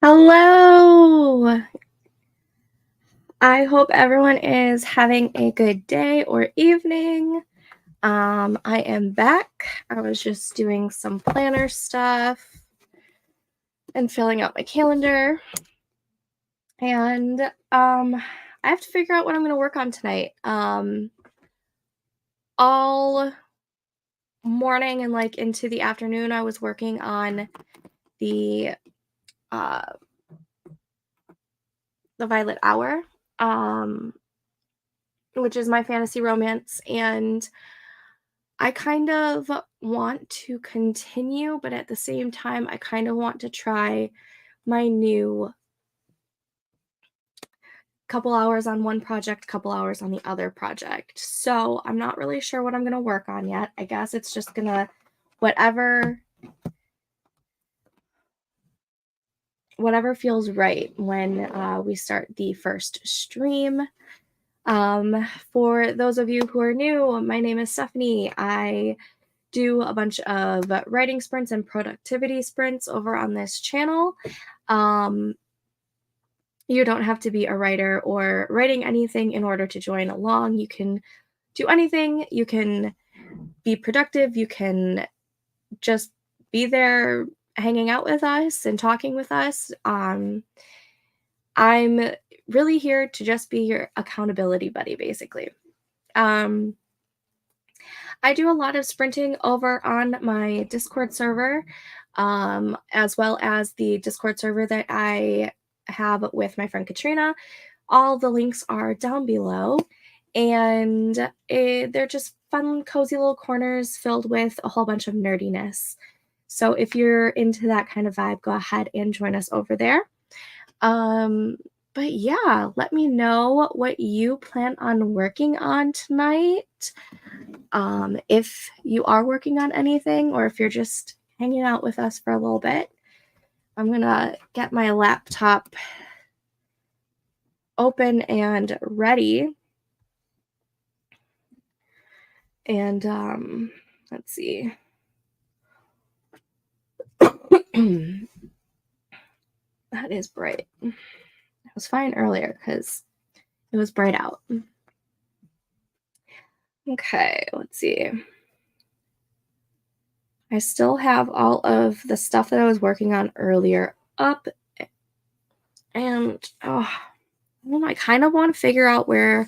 Hello! I hope everyone is having a good day or evening. I am back. I was just doing some planner stuff and filling out my calendar. And I have to figure out what I'm going to work on tonight. All morning and like into the afternoon, I was working on the Violet Hour, which is my fantasy romance, and I kind of want to continue, but at the same time, I kind of want to try my new couple hours on one project, couple hours on the other project. So I'm not really sure what I'm going to work on yet. I guess it's just going to whatever feels right when we start the first stream. For those of you who are new, my name is Stephanie. I do a bunch of writing sprints and productivity sprints over on this channel. You don't have to be a writer or writing anything in order to join along. You can do anything. You can be productive. You can just be there hanging out with us and talking with us. I'm really here to just be your accountability buddy, basically. I do a lot of sprinting over on my Discord server, as well as the Discord server that I have with my friend Katrina. All the links are down below, and they're just fun, cozy little corners filled with a whole bunch of nerdiness. So if you're into that kind of vibe, go ahead and join us over there. But yeah, let me know what you plan on working on tonight. If you are working on anything or if you're just hanging out with us for a little bit, I'm gonna get my laptop open and ready. And let's see. That is bright. It was fine earlier because it was bright out. Okay, let's see. I still have all of the stuff that I was working on earlier up, and I kind of want to figure out where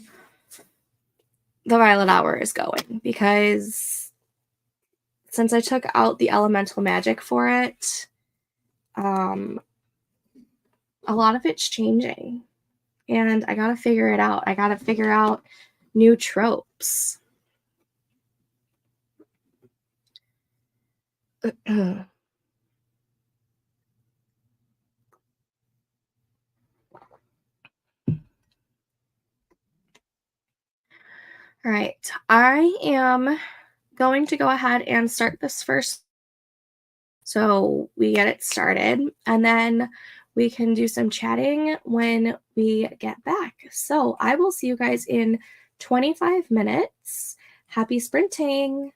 the violet hour is going because since I took out the elemental magic for it, um, a lot of it's changing, and I gotta figure it out. I gotta figure out new tropes. All right, I am going to go ahead and start this first so we get it started, and then we can do some chatting when we get back. So I will see you guys in 25 minutes. Happy sprinting.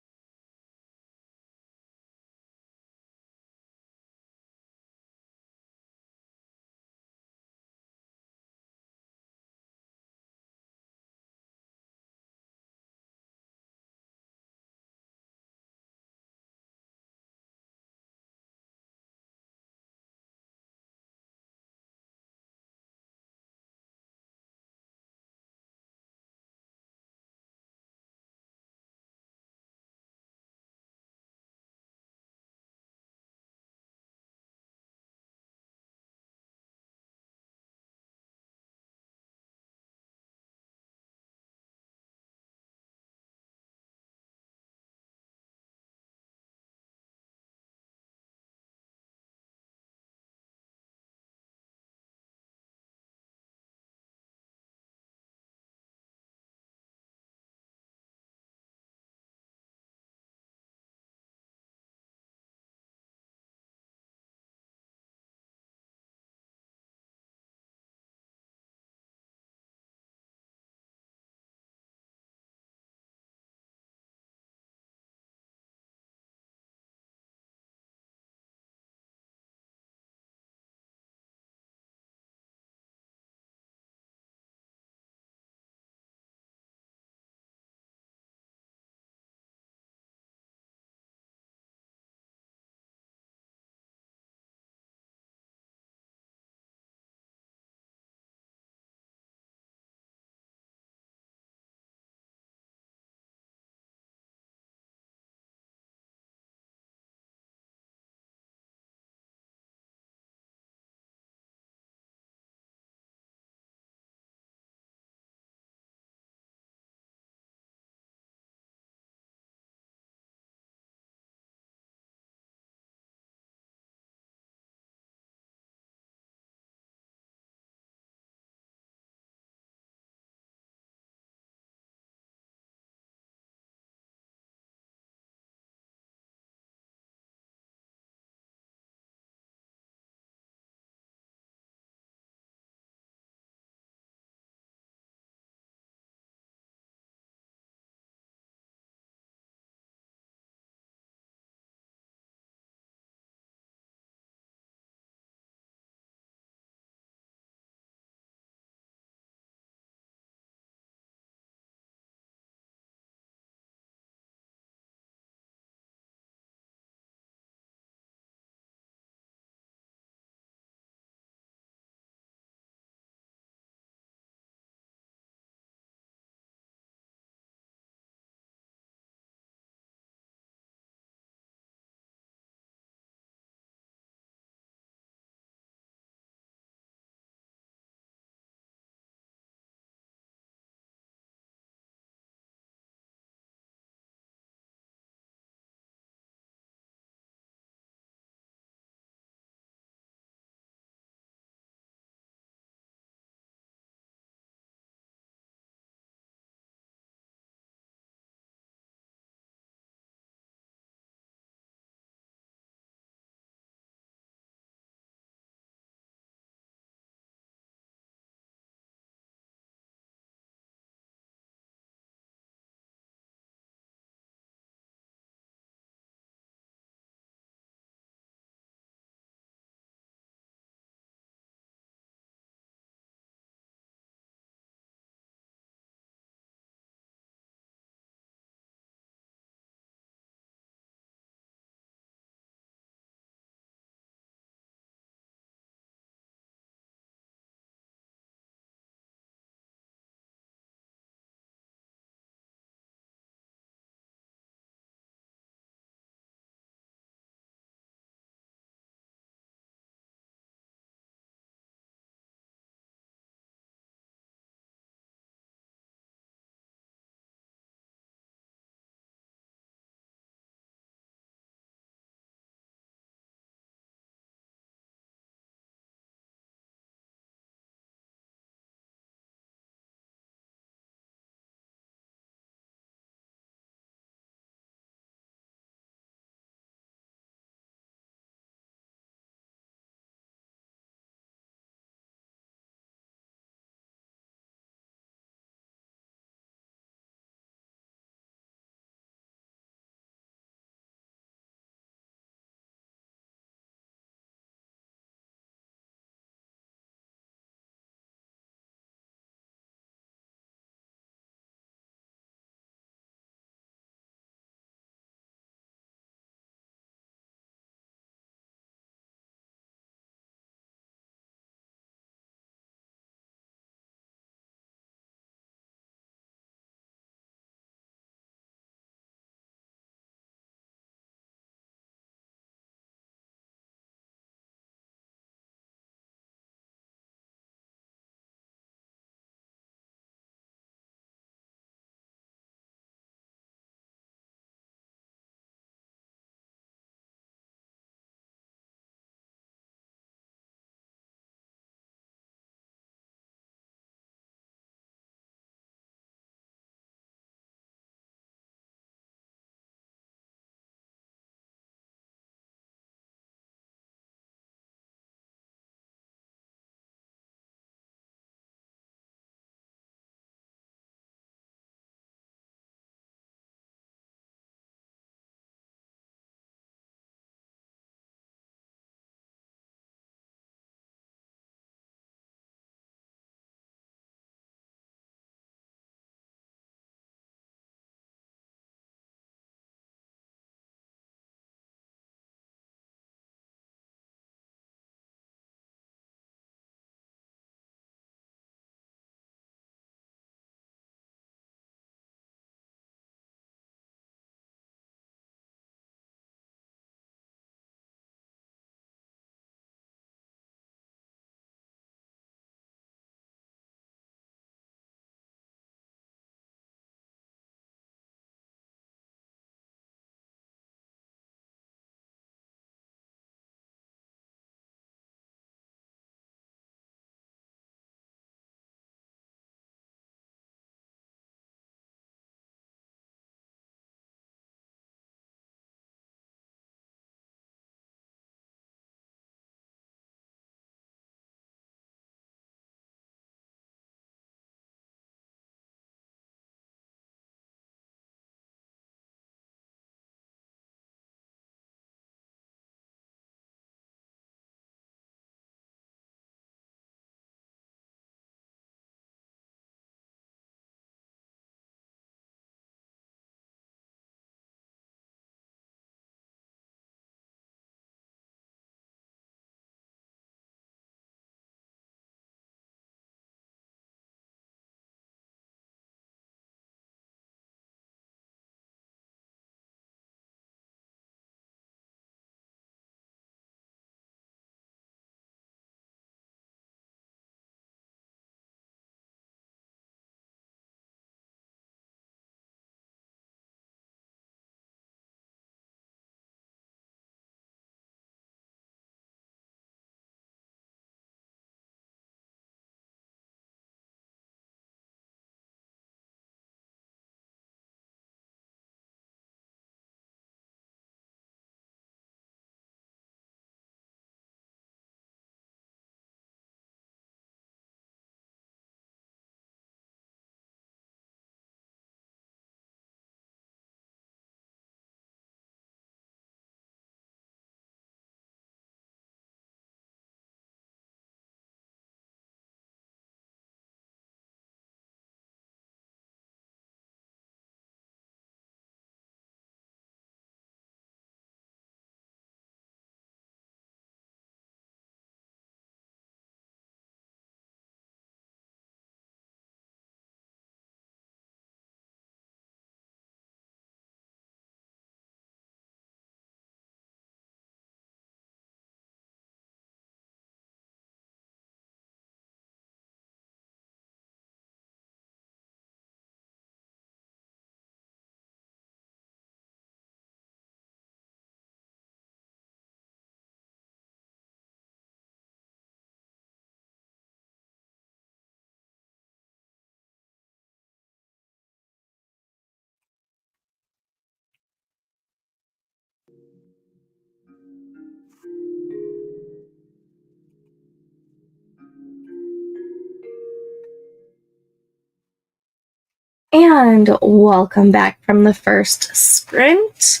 And welcome back from the first sprint.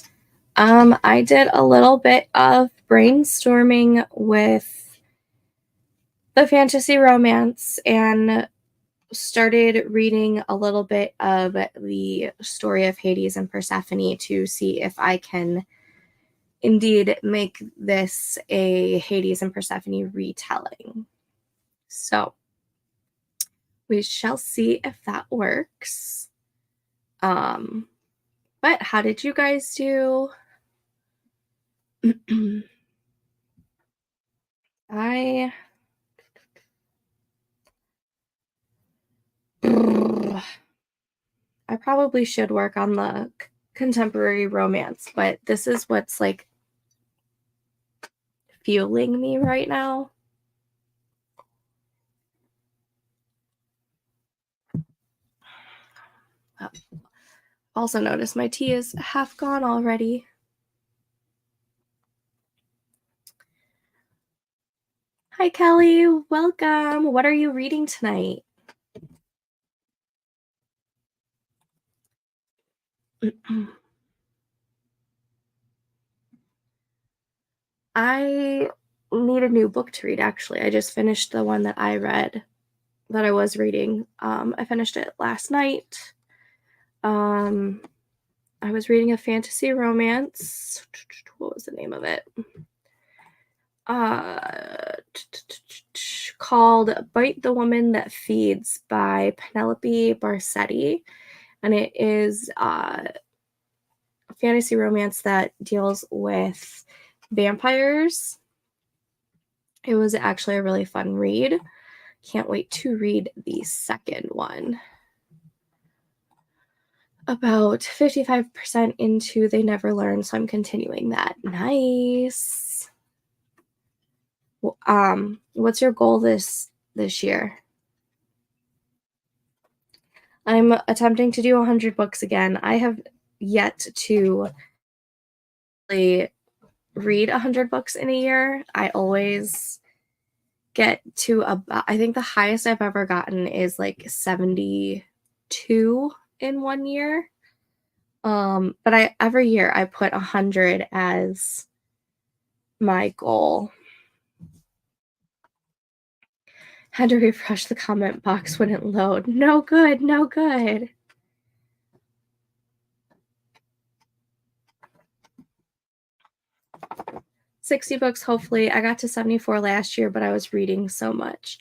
I did a little bit of brainstorming with the fantasy romance and started reading a little bit of the story of Hades and Persephone to see if I can indeed make this a Hades and Persephone retelling. So we shall see if that works. But how did you guys do? I I probably should work on the contemporary romance, but this is what's like fueling me right now. Also notice my tea is half gone already. Hi Kelly, welcome. What are you reading tonight? I need a new book to read actually. I just finished the one that I read that I was reading. I finished it last night. I was reading a fantasy romance. What was the name of it? Called Bite the Woman That Feeds by Penelope Barsetti. And it is a fantasy romance that deals with vampires. It was actually a really fun read. Can't wait to read the second one. About 55% into They Never Learn, so I'm continuing that. Nice. What's your goal this year? I'm attempting to do 100 books again. I have yet to read 100 books in a year. I always get to about, I think the highest I've ever gotten is like 72 in 1 year. But every year I put 100 as my goal. Had to refresh the comment box, wouldn't load. No good, no good. 60 books, hopefully. I got to 74 last year, but I was reading so much.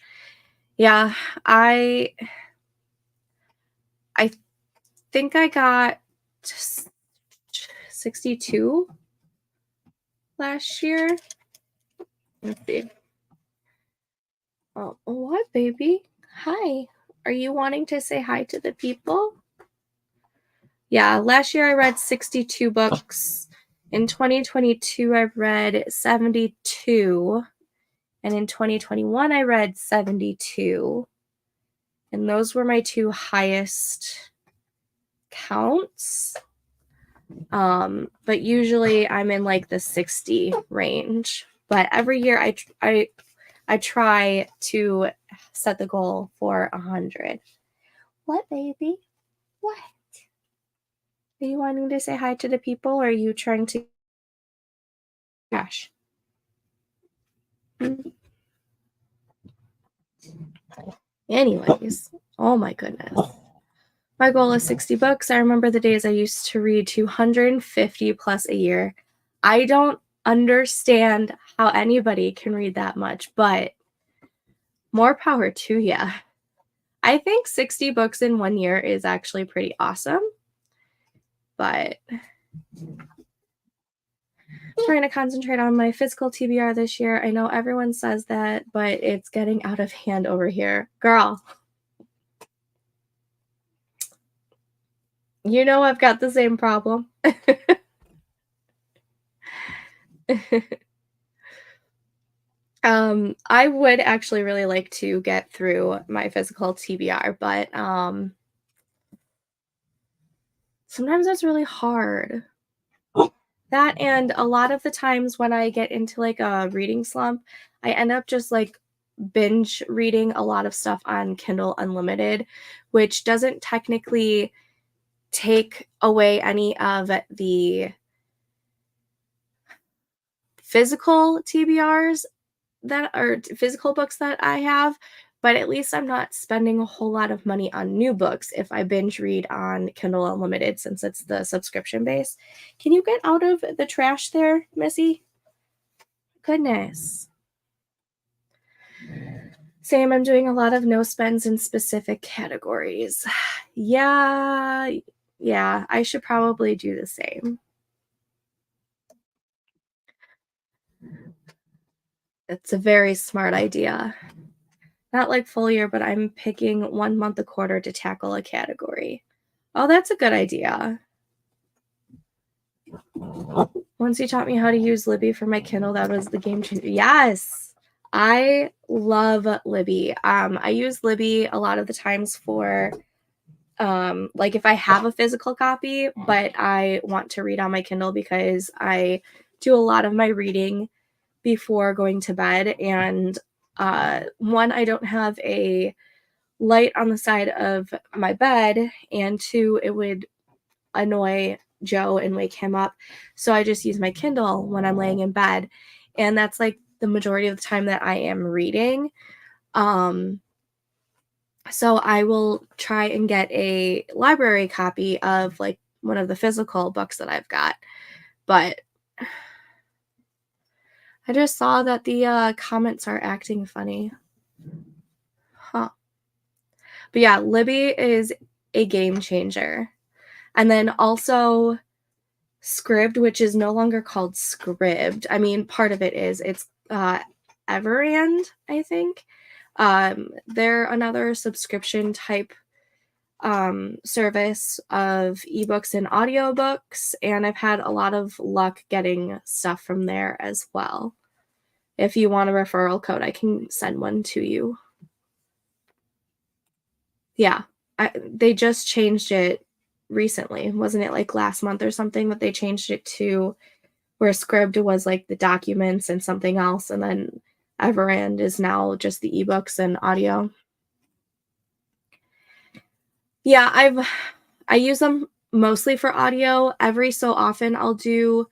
Yeah, I think I got 62 last year. Let's see. Oh, what, baby? Hi. Are you wanting to say hi to the people? Yeah, last year I read 62 books. In 2022, I read 72. And in 2021, I read 72. And those were my two highest counts. But usually I'm in like the 60 range. But every year I try to set the goal for 100. What, baby? What? Are you wanting to say hi to the people, or are you trying to? Gosh. Anyways, oh my goodness. My goal is 60 books. I remember the days I used to read 250 plus a year. I don't understand how anybody can read that much, but more power to ya. I think 60 books in 1 year is actually pretty awesome, but I'm trying to concentrate on my physical TBR this year. I know everyone says that, but it's getting out of hand over here. Girl, you know I've got the same problem. I would actually really like to get through my physical TBR, but sometimes it's really hard. That, and a lot of the times when I get into like a reading slump, I end up just like binge reading a lot of stuff on Kindle Unlimited, which doesn't technically take away any of the physical TBRs that are physical books that I have, but at least I'm not spending a whole lot of money on new books if I binge read on Kindle Unlimited since it's the subscription base. Can you get out of the trash there, Missy? Goodness. Same, I'm doing a lot of no spends in specific categories. Yeah, yeah, I should probably do the same. It's a very smart idea. Not like full year, but I'm picking 1 month a quarter to tackle a category. Oh, that's a good idea. Once you taught me how to use Libby for my Kindle, that was the game changer. Yes, I love Libby. I use Libby a lot of the times for like if I have a physical copy, but I want to read on my Kindle because I do a lot of my reading before going to bed. And one, I don't have a light on the side of my bed, and two, it would annoy Joe and wake him up. So I just use my Kindle when I'm laying in bed. And that's like the majority of the time that I am reading. Um, so I will try and get a library copy of like one of the physical books that I've got. But I just saw that the comments are acting funny. Huh. But yeah, Libby is a game changer. And then also Scribd, which is no longer called Scribd. I mean, part of it is. It's Everand, I think. They're another subscription type service of ebooks and audiobooks, and I've had a lot of luck getting stuff from there as well. If you want a referral code, I can send one to you. Yeah, they just changed it recently. Wasn't it like last month or something that they changed it to where Scribd was like the documents and something else, and then Everand is now just the ebooks and audio. Yeah, I use them mostly for audio. Every so often I'll do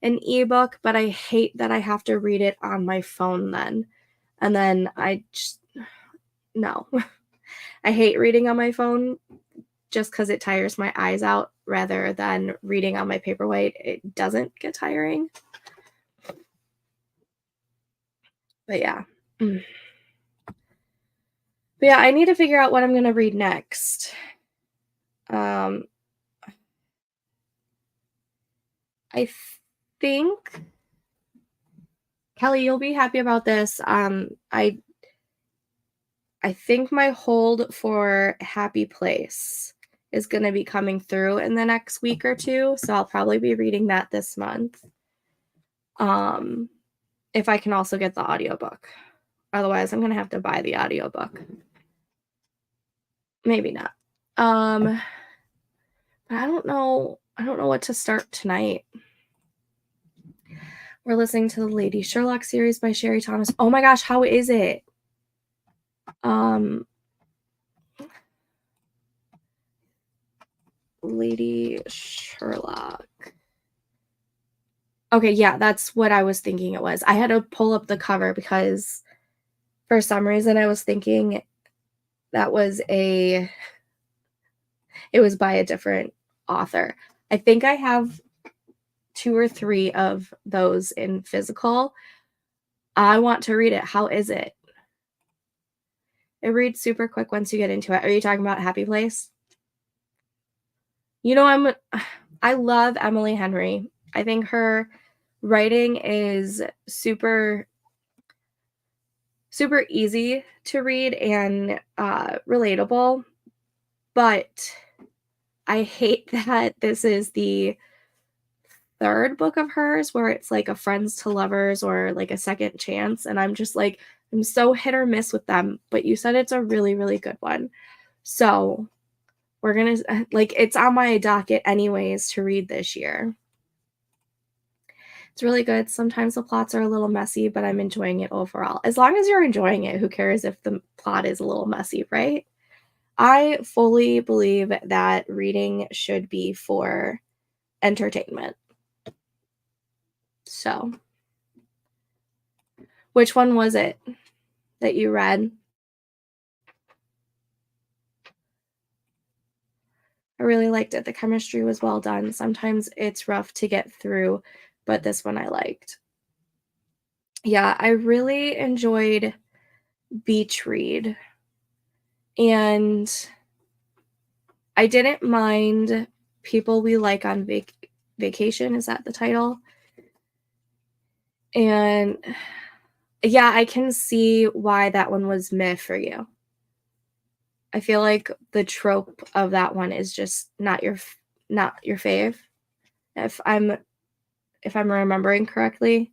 an ebook, but I hate that I have to read it on my phone then. And then I just no. I hate reading on my phone just because it tires my eyes out rather than reading on my paperweight. It doesn't get tiring. But yeah. Mm. But yeah, I need to figure out what I'm going to read next. Um, I think Kelly, you'll be happy about this. I think my hold for Happy Place is going to be coming through in the next week or two, so I'll probably be reading that this month. If I can also get the audiobook. Otherwise, I'm going to have to buy the audiobook. Maybe not. But I don't know what to start tonight. We're listening to the Lady Sherlock series by Sherry Thomas. Oh my gosh, how is it? Lady Sherlock. Okay, yeah, that's what I was thinking it was. I had to pull up the cover because for some reason I was thinking that it was by a different author. I think I have 2 or 3 of those in physical. I want to read it. How is it? It reads super quick once you get into it. Are you talking about Happy Place? You know, I love Emily Henry. I think her writing is super super easy to read and relatable, but I hate that this is the third book of hers where it's like a friends to lovers or like a second chance, and I'm just like, I'm so hit or miss with them, but you said it's a really really good one, so we're gonna like, it's on my docket anyways to read this year. It's really good. Sometimes the plots are a little messy, but I'm enjoying it overall. As long as you're enjoying it, who cares if the plot is a little messy, right? I fully believe that reading should be for entertainment. So, which one was it that you read? I really liked it. The chemistry was well done. Sometimes it's rough to get through, but this one I liked. Yeah, I really enjoyed Beach Read, and I didn't mind People We Like on Vacation. Is that the title? And yeah, I can see why that one was meh for you. I feel like the trope of that one is just not your fave. If I'm remembering correctly.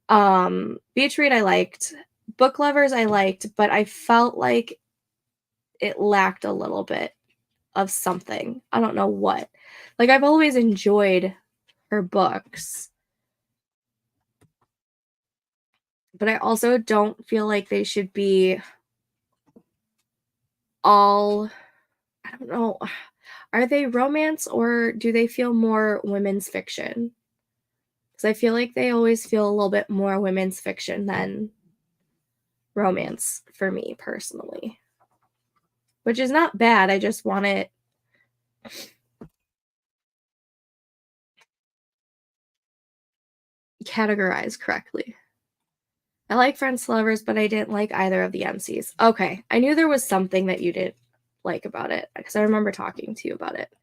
Beach Read I liked. Book Lovers I liked, but I felt like it lacked a little bit of something. I don't know what. Like, I've always enjoyed her books, but I also don't feel like they should be all, I don't know. Are they romance or do they feel more women's fiction? Because I feel like they always feel a little bit more women's fiction than romance for me personally, which is not bad. I just want it categorized correctly. I like Friends to Lovers, but I didn't like either of the MCs. Okay, I knew there was something that you didn't like about it because I remember talking to you about it.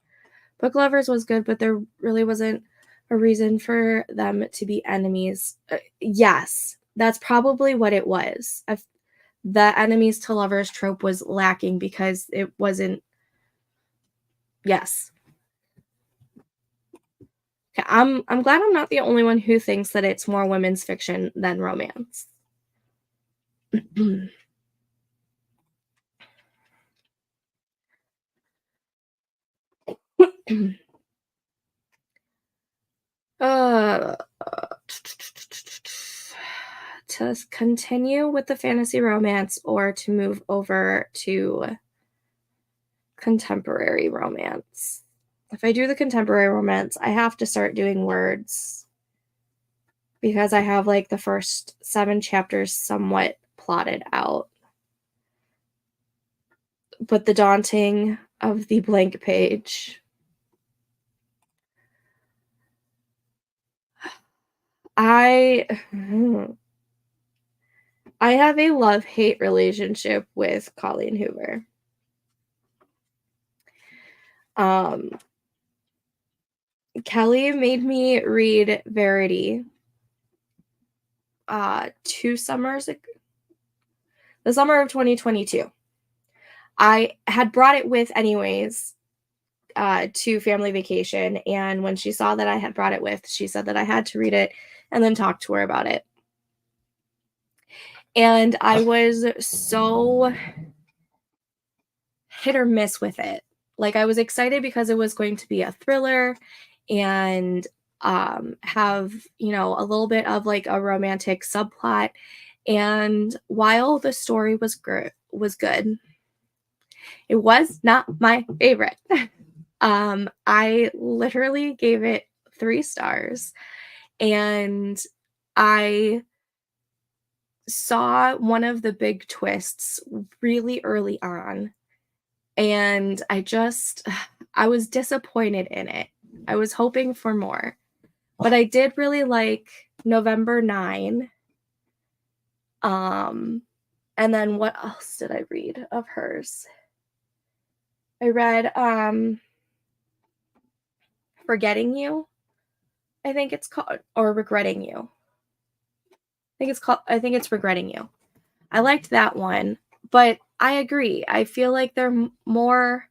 Book Lovers was good, but there really wasn't a reason for them to be enemies. Yes, that's probably what it was. The enemies to lovers trope was lacking because it wasn't. Yes, okay, I'm glad I'm not the only one who thinks that it's more women's fiction than romance. uh, to continue with the fantasy romance or to move over to contemporary romance. If I do the contemporary romance, I have to start doing words because I have like the first 7 chapters somewhat plotted out. But the daunting of the blank page. I I have a love-hate relationship with Colleen Hoover. Um, Kelly made me read Verity 2 summers ago, the summer of 2022. I had brought it with anyways to family vacation, and when she saw that I had brought it with, she said that I had to read it and then talk to her about it. And I was so hit or miss with it. Like, I was excited because it was going to be a thriller and have, a little bit of like a romantic subplot. And while the story was good, it was not my favorite. I literally gave it 3 stars, and I saw one of the big twists really early on, and I was disappointed in it. I was hoping for more, but I did really like November 9. Um, and then what else did I read of hers? I read Forgetting You, I think it's called, or Regretting You. I think it's Regretting You. I liked that one, but I agree. I feel like they're more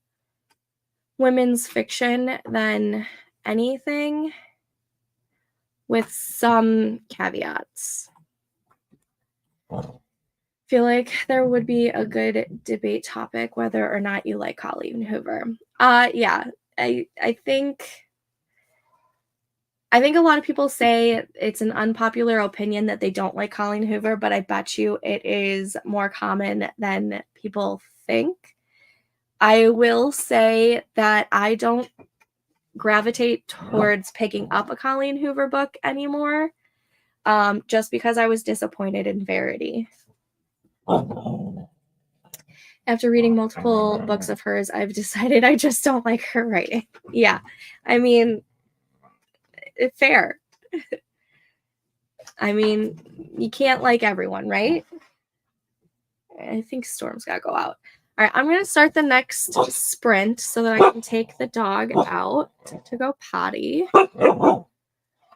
women's fiction than anything, with some caveats. Feel like there would be a good debate topic whether or not you like Colleen Hoover. Yeah, I think a lot of people say it's an unpopular opinion that they don't like Colleen Hoover, but I bet you it is more common than people think. I will say that I don't gravitate towards picking up a Colleen Hoover book anymore, just because I was disappointed in Verity. After reading multiple books of hers, I've decided I just don't like her writing. Yeah, I mean, fair. I mean, you can't like everyone, right? I think Storm's got to go out. All right, I'm going to start the next sprint so that I can take the dog out to go potty.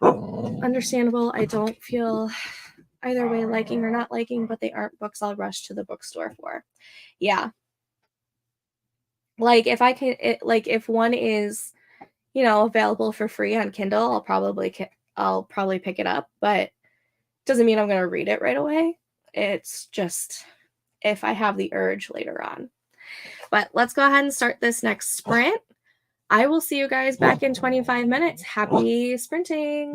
Understandable. I don't feel either way liking or not liking, but they aren't books I'll rush to the bookstore for. Yeah. Like if I can, like if one is, available for free on Kindle, I'll probably pick it up, but doesn't mean I'm going to read it right away. It's just if I have the urge later on. But let's go ahead and start this next sprint. I will see you guys back in 25 minutes. Happy sprinting.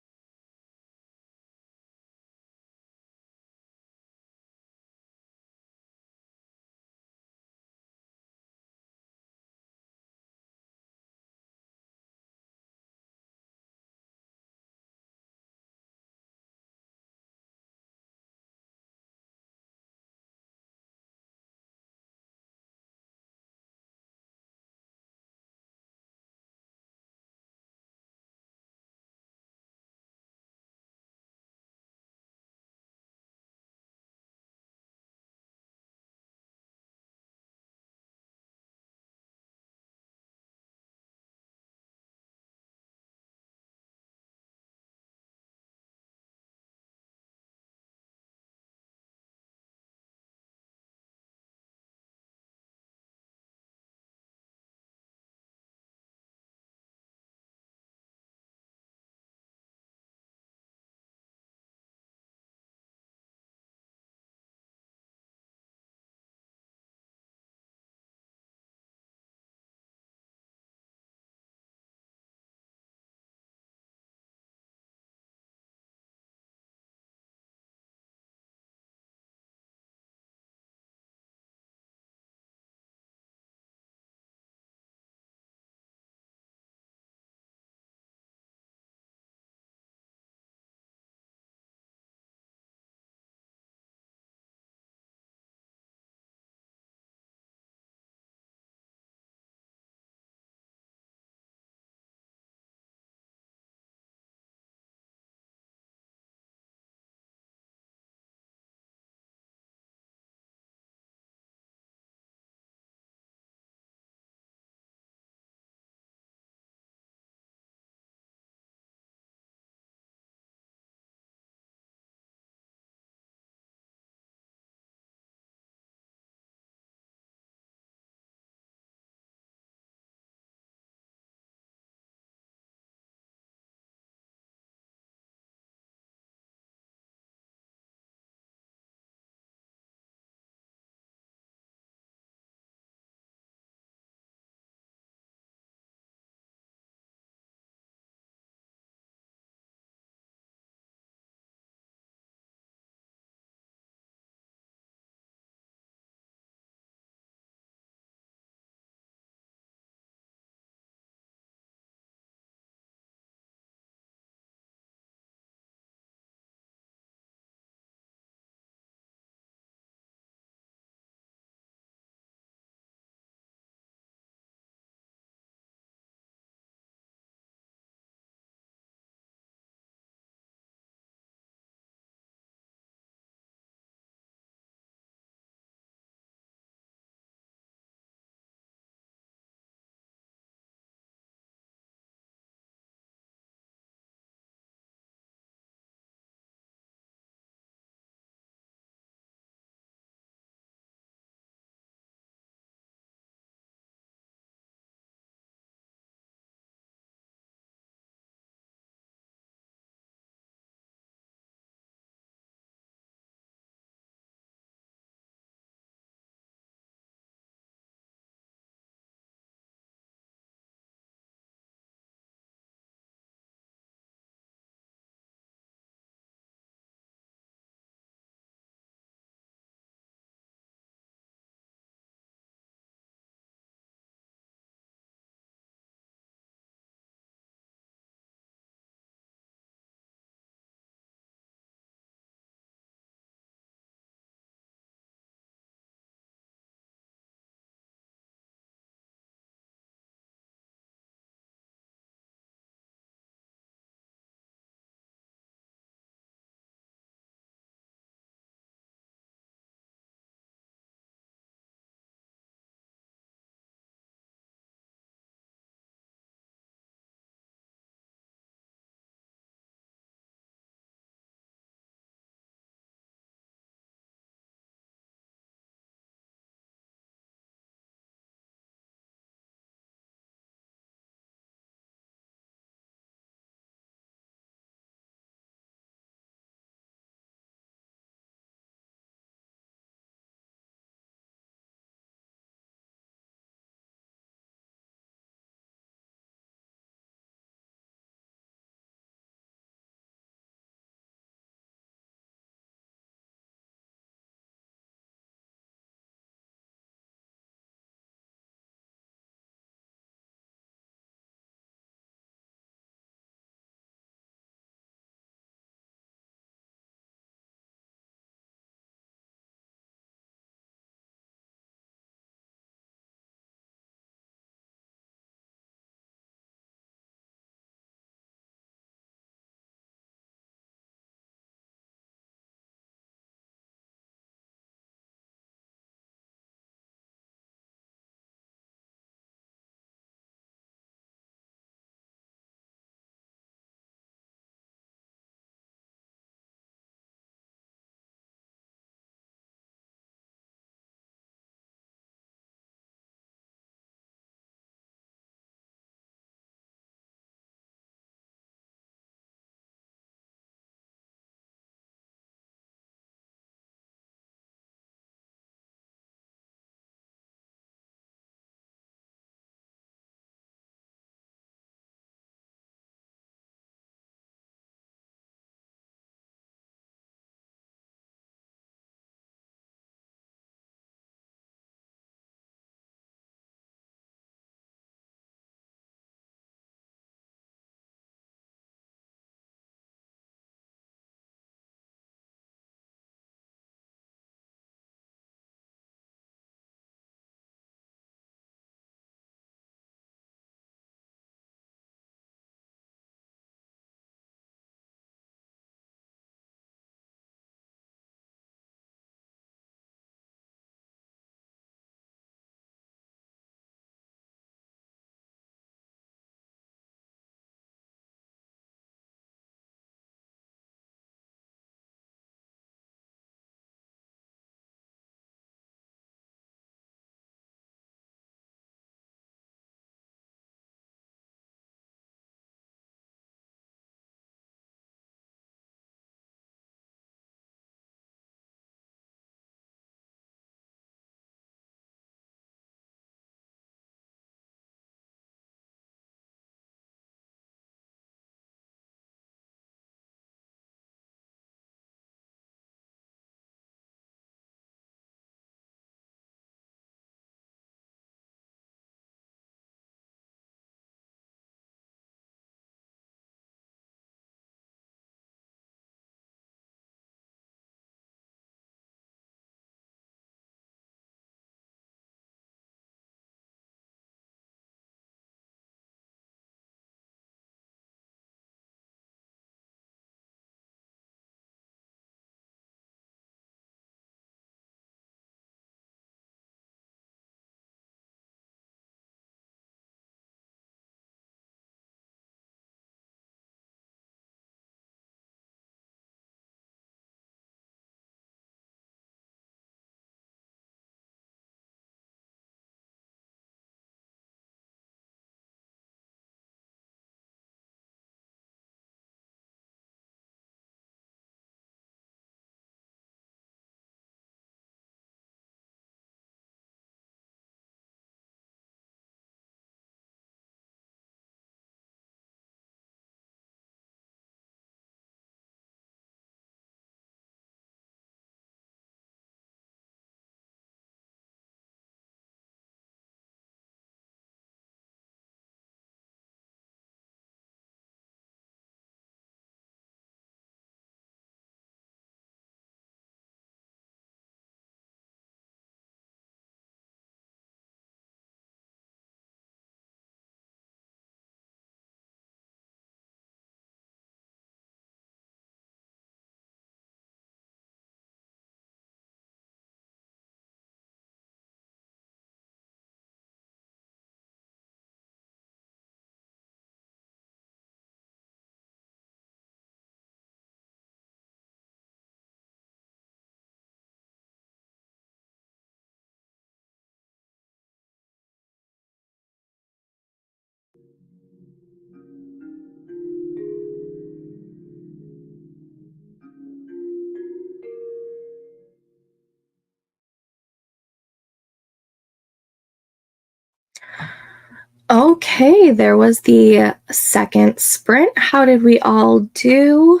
Okay, there was the second sprint. How did we all do?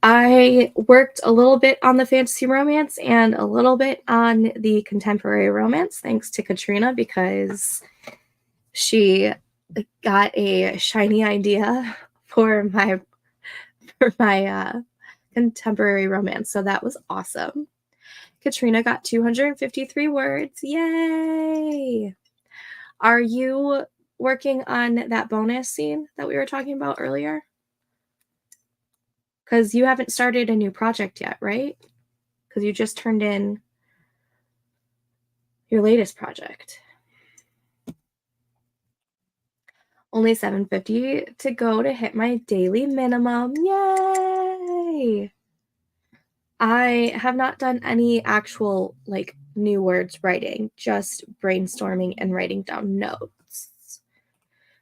I worked a little bit on the fantasy romance and a little bit on the contemporary romance, thanks to Katrina, because she got a shiny idea for my contemporary romance. So that was awesome. Katrina got 253 words. Yay! Are you working on that bonus scene that we were talking about earlier? Because you haven't started a new project yet, right? Because you just turned in your latest project. Only 750 to go to hit my daily minimum. Yay! I have not done any actual like new words writing, just brainstorming and writing down notes.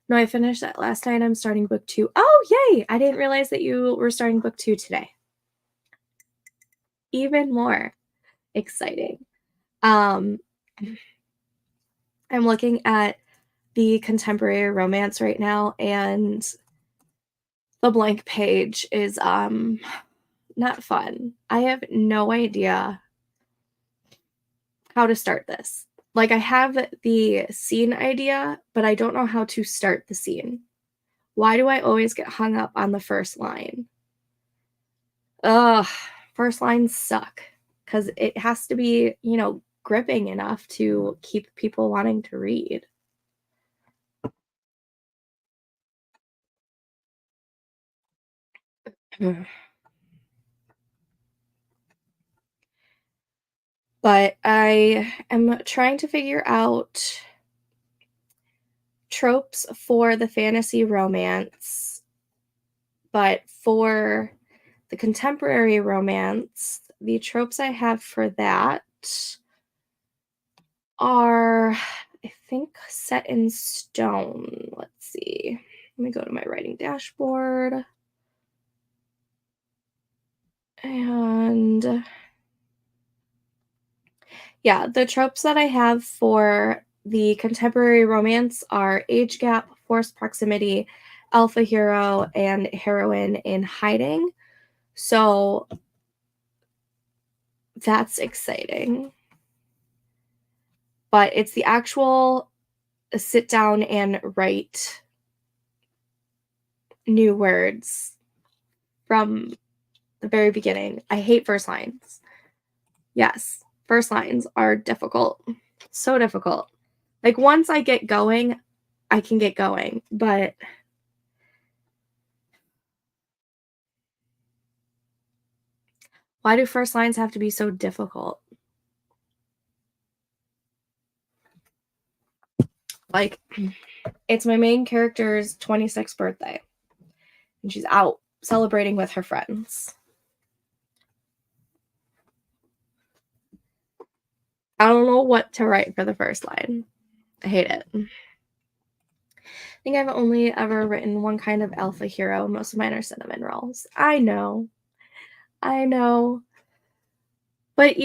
No, I finished that last night. I'm starting book 2. Oh, yay! I didn't realize that you were starting book 2 today. Even more exciting. I'm looking at the contemporary romance right now, and the blank page is not fun. I have no idea how to start this. Like, I have the scene idea, but I don't know how to start the scene. Why do I always get hung up on the first line? Ugh, first lines suck because it has to be, gripping enough to keep people wanting to read. But I am trying to figure out tropes for the fantasy romance, but for the contemporary romance, the tropes I have for that are, I think, set in stone. Let's see. Let me go to my writing dashboard. And yeah, the tropes that I have for the contemporary romance are age gap, forced proximity, alpha hero, and heroine in hiding. So that's exciting. But it's the actual sit down and write new words from the very beginning. I hate first lines. Yes, first lines are difficult. So difficult. Like, once I get going, I can get going, but why do first lines have to be so difficult? Like, it's my main character's 26th birthday, and she's out celebrating with her friends. I don't know what to write for the first line. I hate it. I think I've only ever written one kind of alpha hero. Most of mine are cinnamon rolls. I know. But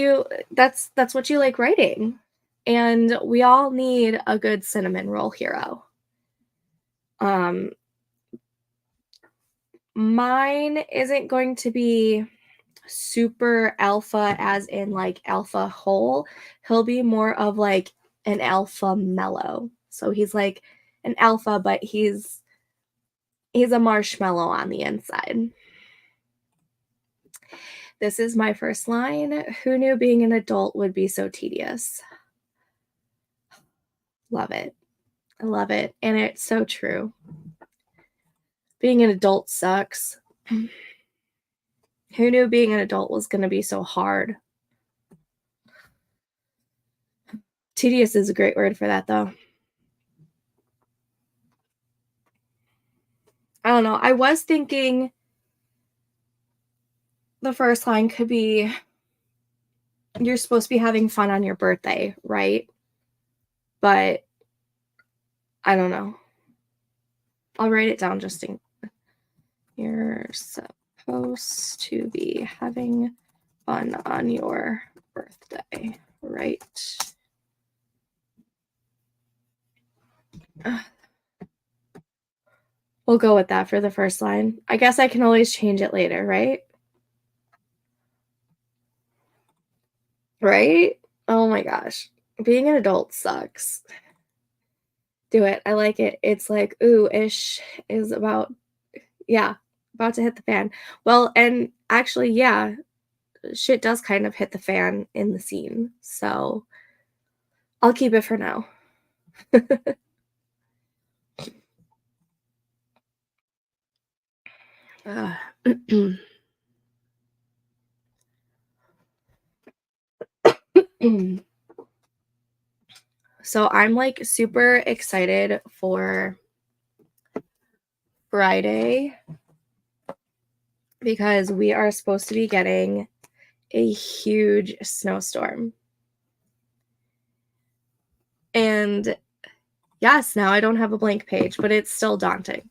that's what you like writing. And we all need a good cinnamon roll hero. Mine isn't going to be super alpha as in like alpha whole. He'll be more of like an alpha mellow. So he's like an alpha, but he's a marshmallow on the inside. This is my first line. Who knew being an adult would be so tedious? Love it. I love it. And it's so true. Being an adult sucks. Who knew being an adult was going to be so hard? Tedious is a great word for that, though. I don't know. I was thinking the first line could be, you're supposed to be having fun on your birthday, right? But I don't know. I'll write it down just in. You're supposed to be having fun on your birthday, right? We'll go with that for the first line. I guess I can always change it later, right? Right? Oh my gosh. Being an adult sucks. Do it. I like it. It's like, "Ooh, ish is about" yeah, about to hit the fan. Well, and actually, yeah, shit does kind of hit the fan in the scene, so I'll keep it for now. Ugh. So I'm, like, super excited for Friday because we are supposed to be getting a huge snowstorm. And yes, now I don't have a blank page, but it's still daunting.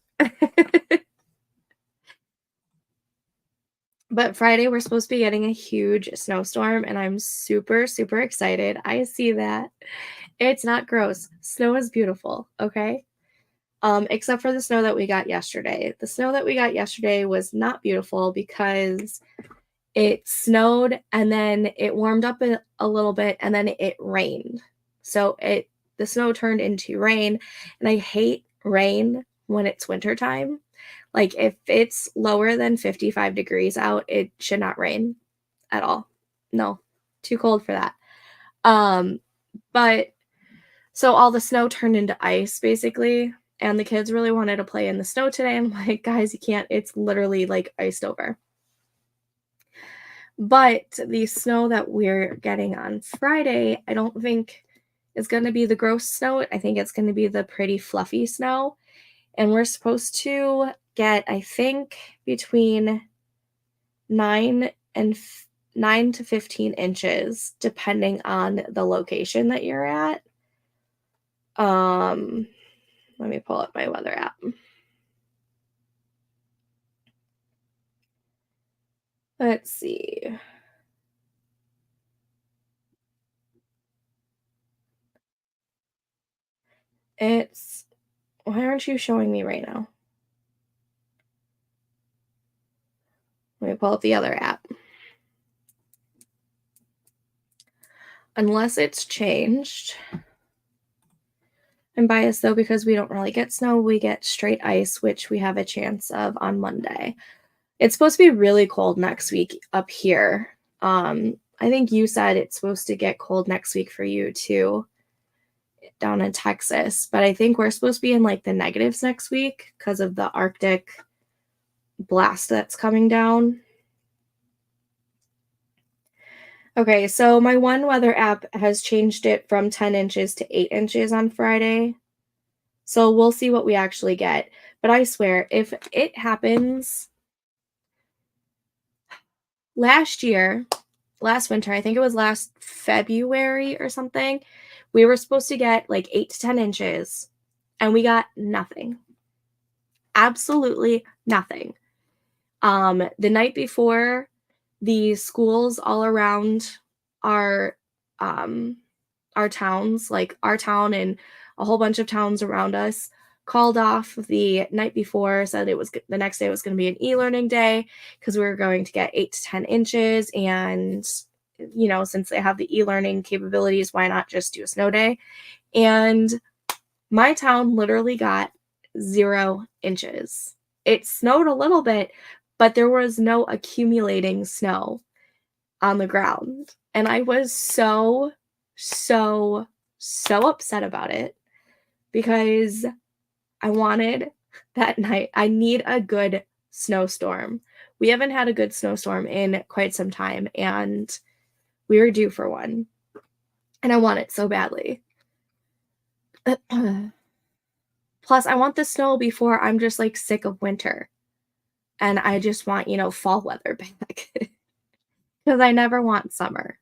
But Friday, we're supposed to be getting a huge snowstorm, and I'm super, super excited. I see that. It's not gross. Snow is beautiful, okay? Except for the snow that we got yesterday. The snow that we got yesterday was not beautiful because it snowed and then it warmed up a little bit and then it rained. So the snow turned into rain, and I hate rain when it's wintertime. Like if it's lower than 55 degrees out, it should not rain at all. No, too cold for that. Um, but so all the snow turned into ice basically, and the kids really wanted to play in the snow today. I'm like, guys, you can't. It's literally like iced over. But the snow that we're getting on Friday, I don't think is going to be the gross snow. I think it's going to be the pretty fluffy snow. And we're supposed to get, I think, between 9 and 9 to 15 inches, depending on the location that you're at. Um, Let me pull up my weather app. Let's see. It's Why aren't you showing me right now? Let me pull up the other app. Unless it's changed. I'm biased though because we don't really get snow. We get straight ice, which we have a chance of on Monday. It's supposed to be really cold next week up here. I think you said it's supposed to get cold next week for you too, down in Texas. But I think we're supposed to be in like the negatives next week because of the Arctic blast that's coming down. Okay, so my one weather app has changed it from 10 inches to 8 inches on Friday. So we'll see what we actually get. But I swear, if it happens last year, last winter, I think it was last February or something, we were supposed to get like 8 to 10 inches, and we got nothing. Absolutely nothing. The night before, the schools all around our um our towns, like our town and a whole bunch of towns around us, called off the night before, said it was the next day was going to be an e-learning day because we were going to get 8 to 10 inches. And, since they have the e-learning capabilities, why not just do a snow day? And my town literally got 0 inches. It snowed a little bit, but there was no accumulating snow on the ground. And I was so, so, so upset about it because I wanted that night. I need a good snowstorm. We haven't had a good snowstorm in quite some time, and we were due for one. And I want it so badly. Plus, I want the snow before I'm just like sick of winter. And I just want, fall weather back because I never want summer.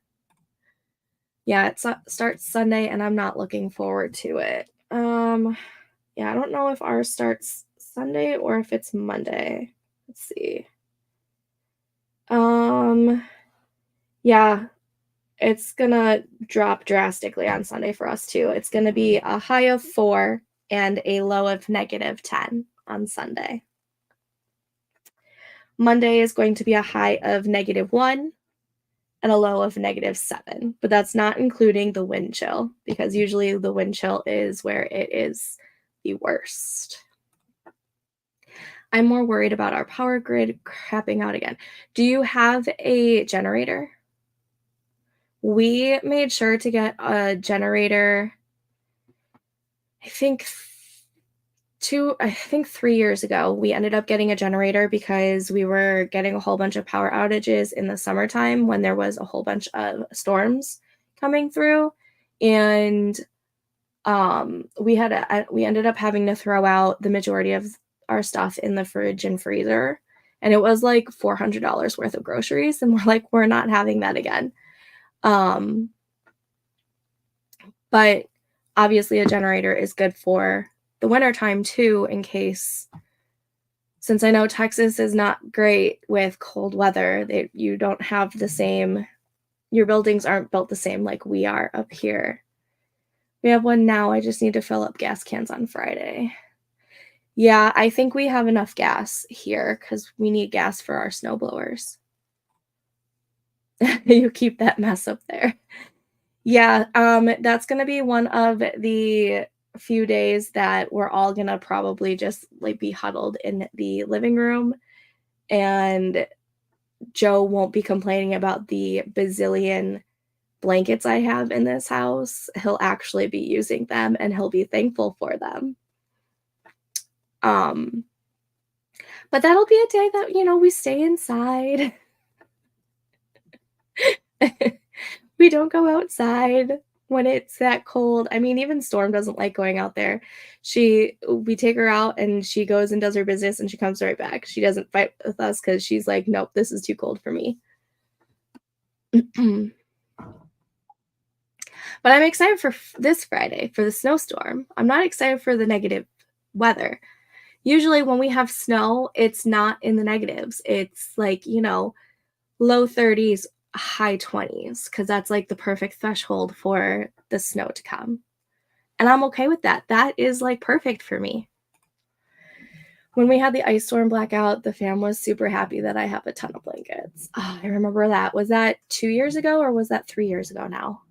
Yeah, it starts Sunday, and I'm not looking forward to it. Yeah, I don't know if ours starts Sunday or if it's Monday. Let's see. Um, yeah, it's gonna drop drastically on Sunday for us too. It's gonna be a high of 4 and a low of -10. on Sunday. Monday is going to be a high of -1 and a low of -7, but that's not including the wind chill because usually the wind chill is where it is the worst. I'm more worried about our power grid crapping out again. Do you have a generator? We made sure to get a generator, I think 3 years ago. We ended up getting a generator because we were getting a whole bunch of power outages in the summertime when there was a whole bunch of storms coming through, and, we ended up having to throw out the majority of our stuff in the fridge and freezer, and it was, like, $400 worth of groceries, and we're like, "We're not having that again." Um, but obviously a generator is good for the wintertime too in case, since I know Texas is not great with cold weather, you don't have the same, your buildings aren't built the same like we are up here. We have one now, I just need to fill up gas cans on Friday. Yeah, I think we have enough gas here because we need gas for our snow blowers. You keep that mess up there. Yeah, that's gonna be one of the few days that we're all gonna probably just, like, be huddled in the living room, and Joe won't be complaining about the bazillion blankets I have in this house. He'll actually be using them, and he'll be thankful for them. Um, but that'll be a day that, we stay inside. We don't go outside when it's that cold. I mean, even Storm doesn't like going out there. We take her out and she goes and does her business and she comes right back. She doesn't fight with us because she's like, nope, this is too cold for me. But I'm excited for this Friday for the snowstorm. I'm not excited for the negative weather. Usually, when we have snow, it's not in the negatives. It's like, low 30s, high 20s, because that's like the perfect threshold for the snow to come. And I'm okay with that. That is like perfect for me. When we had the ice storm blackout, the fam was super happy that I have a ton of blankets. Oh, I remember that. Was that 2 years ago or was that 3 years ago now?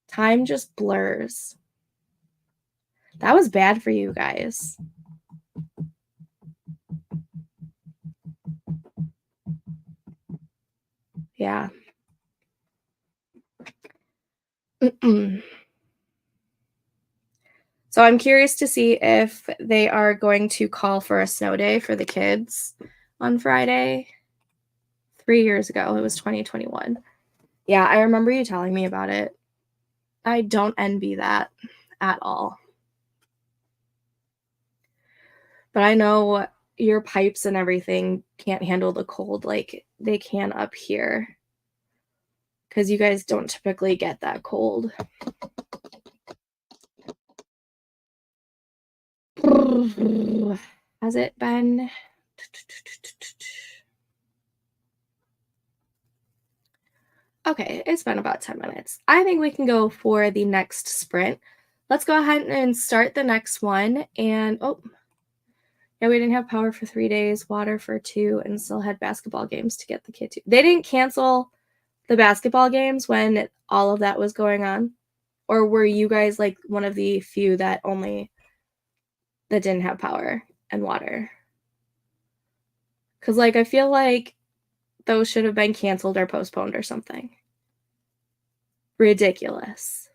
Time just blurs. That was bad for you guys. Yeah. So I'm curious to see if they are going to call for a snow day for the kids on Friday. 3 years ago, it was 2021. Yeah, I remember you telling me about it. I don't envy that at all. But I know your pipes and everything can't handle the cold like they can up here because you guys don't typically get that cold. Has it been? Okay, it's been about 10 minutes. I think we can go for the next sprint. Let's go ahead and start the next one. And oh, yeah, we didn't have power for 3 days, water for 2, and still had basketball games to get the kid to. They didn't cancel the basketball games when all of that was going on? Or were you guys like one of the few that didn't have power and water? Because, like, I feel like those should have been canceled or postponed or something. Ridiculous.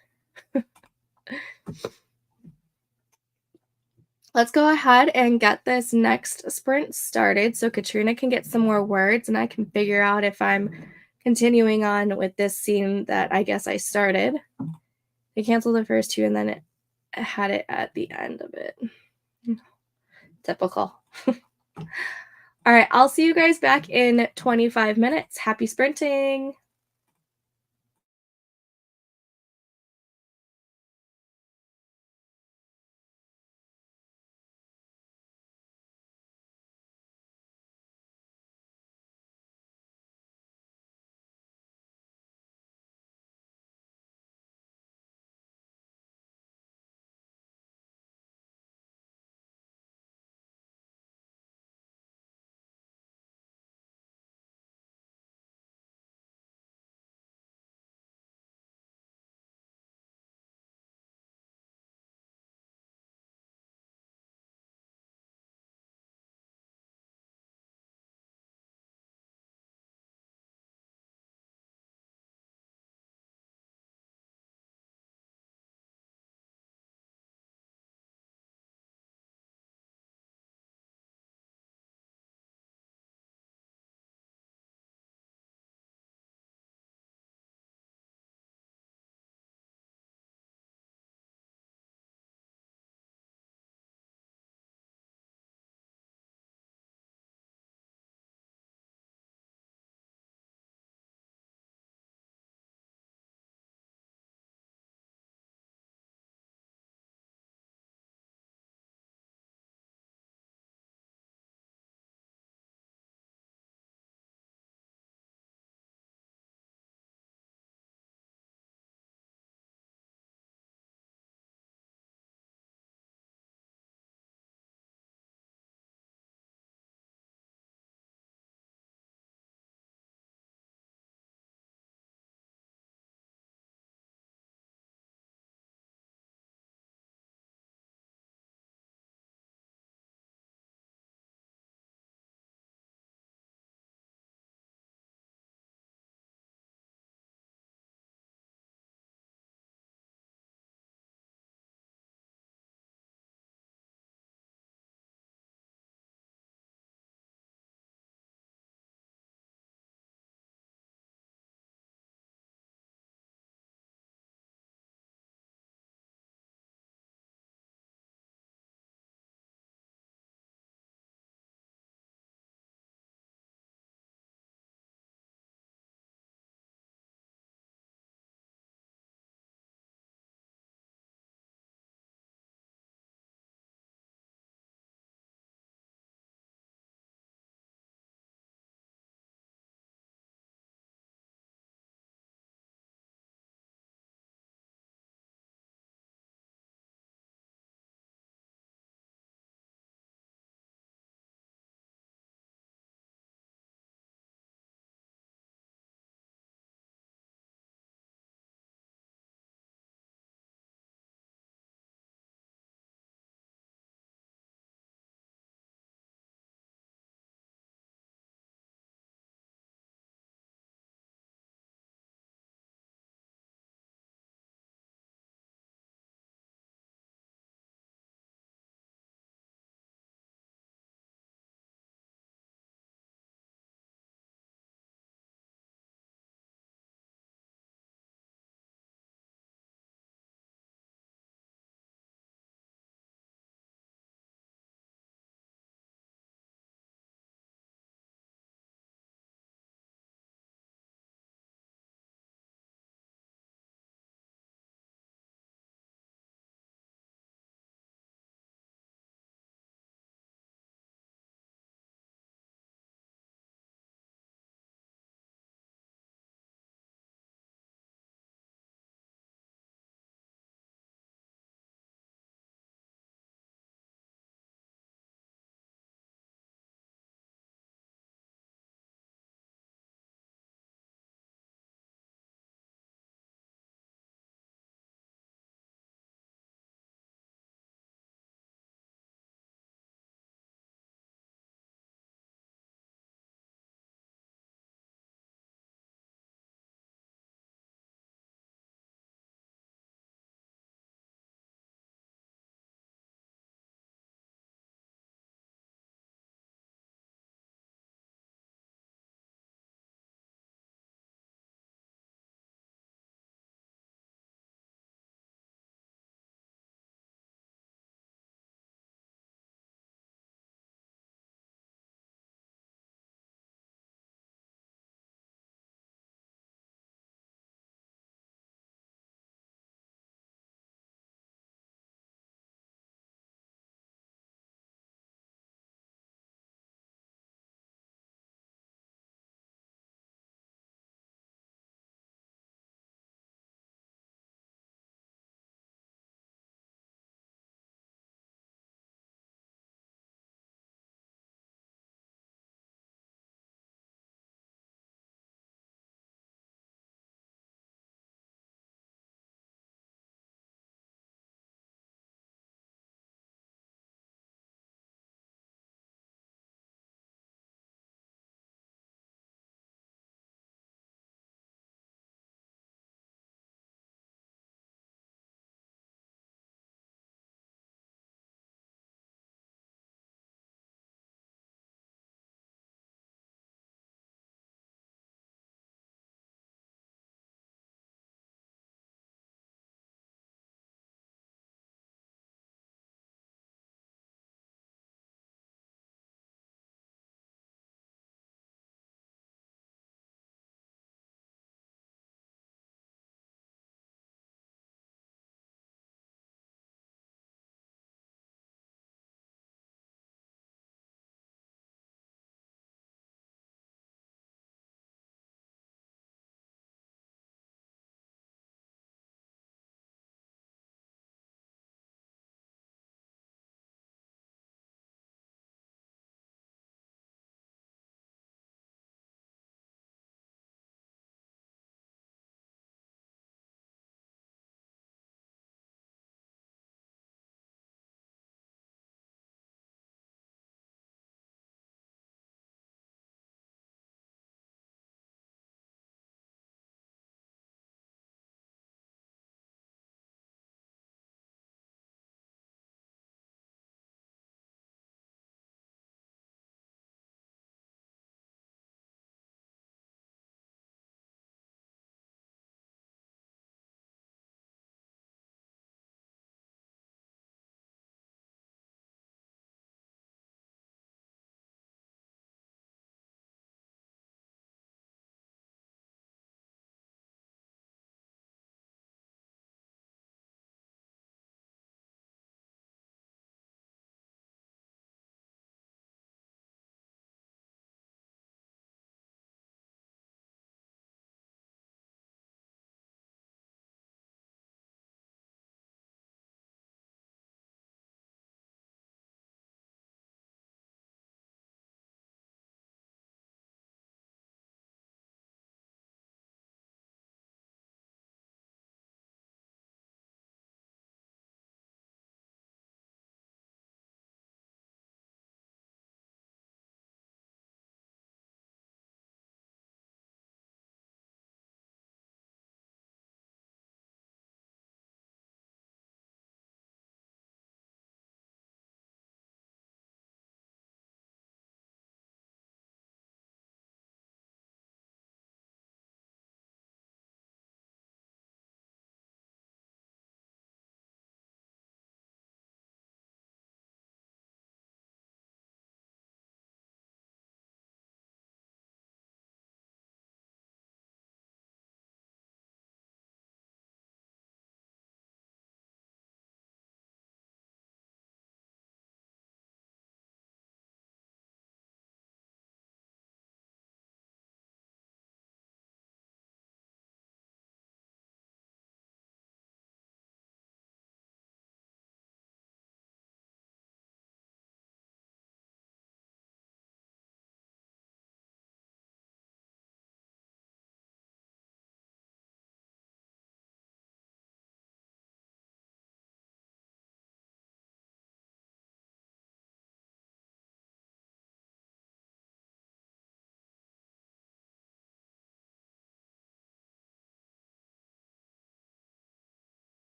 Let's go ahead and get this next sprint started so Katrina can get some more words and I can figure out if I'm continuing on with this scene that I guess I started. They canceled the first two and then it had it at the end of it. Typical. All right, I'll see you guys back in 25 minutes. Happy sprinting.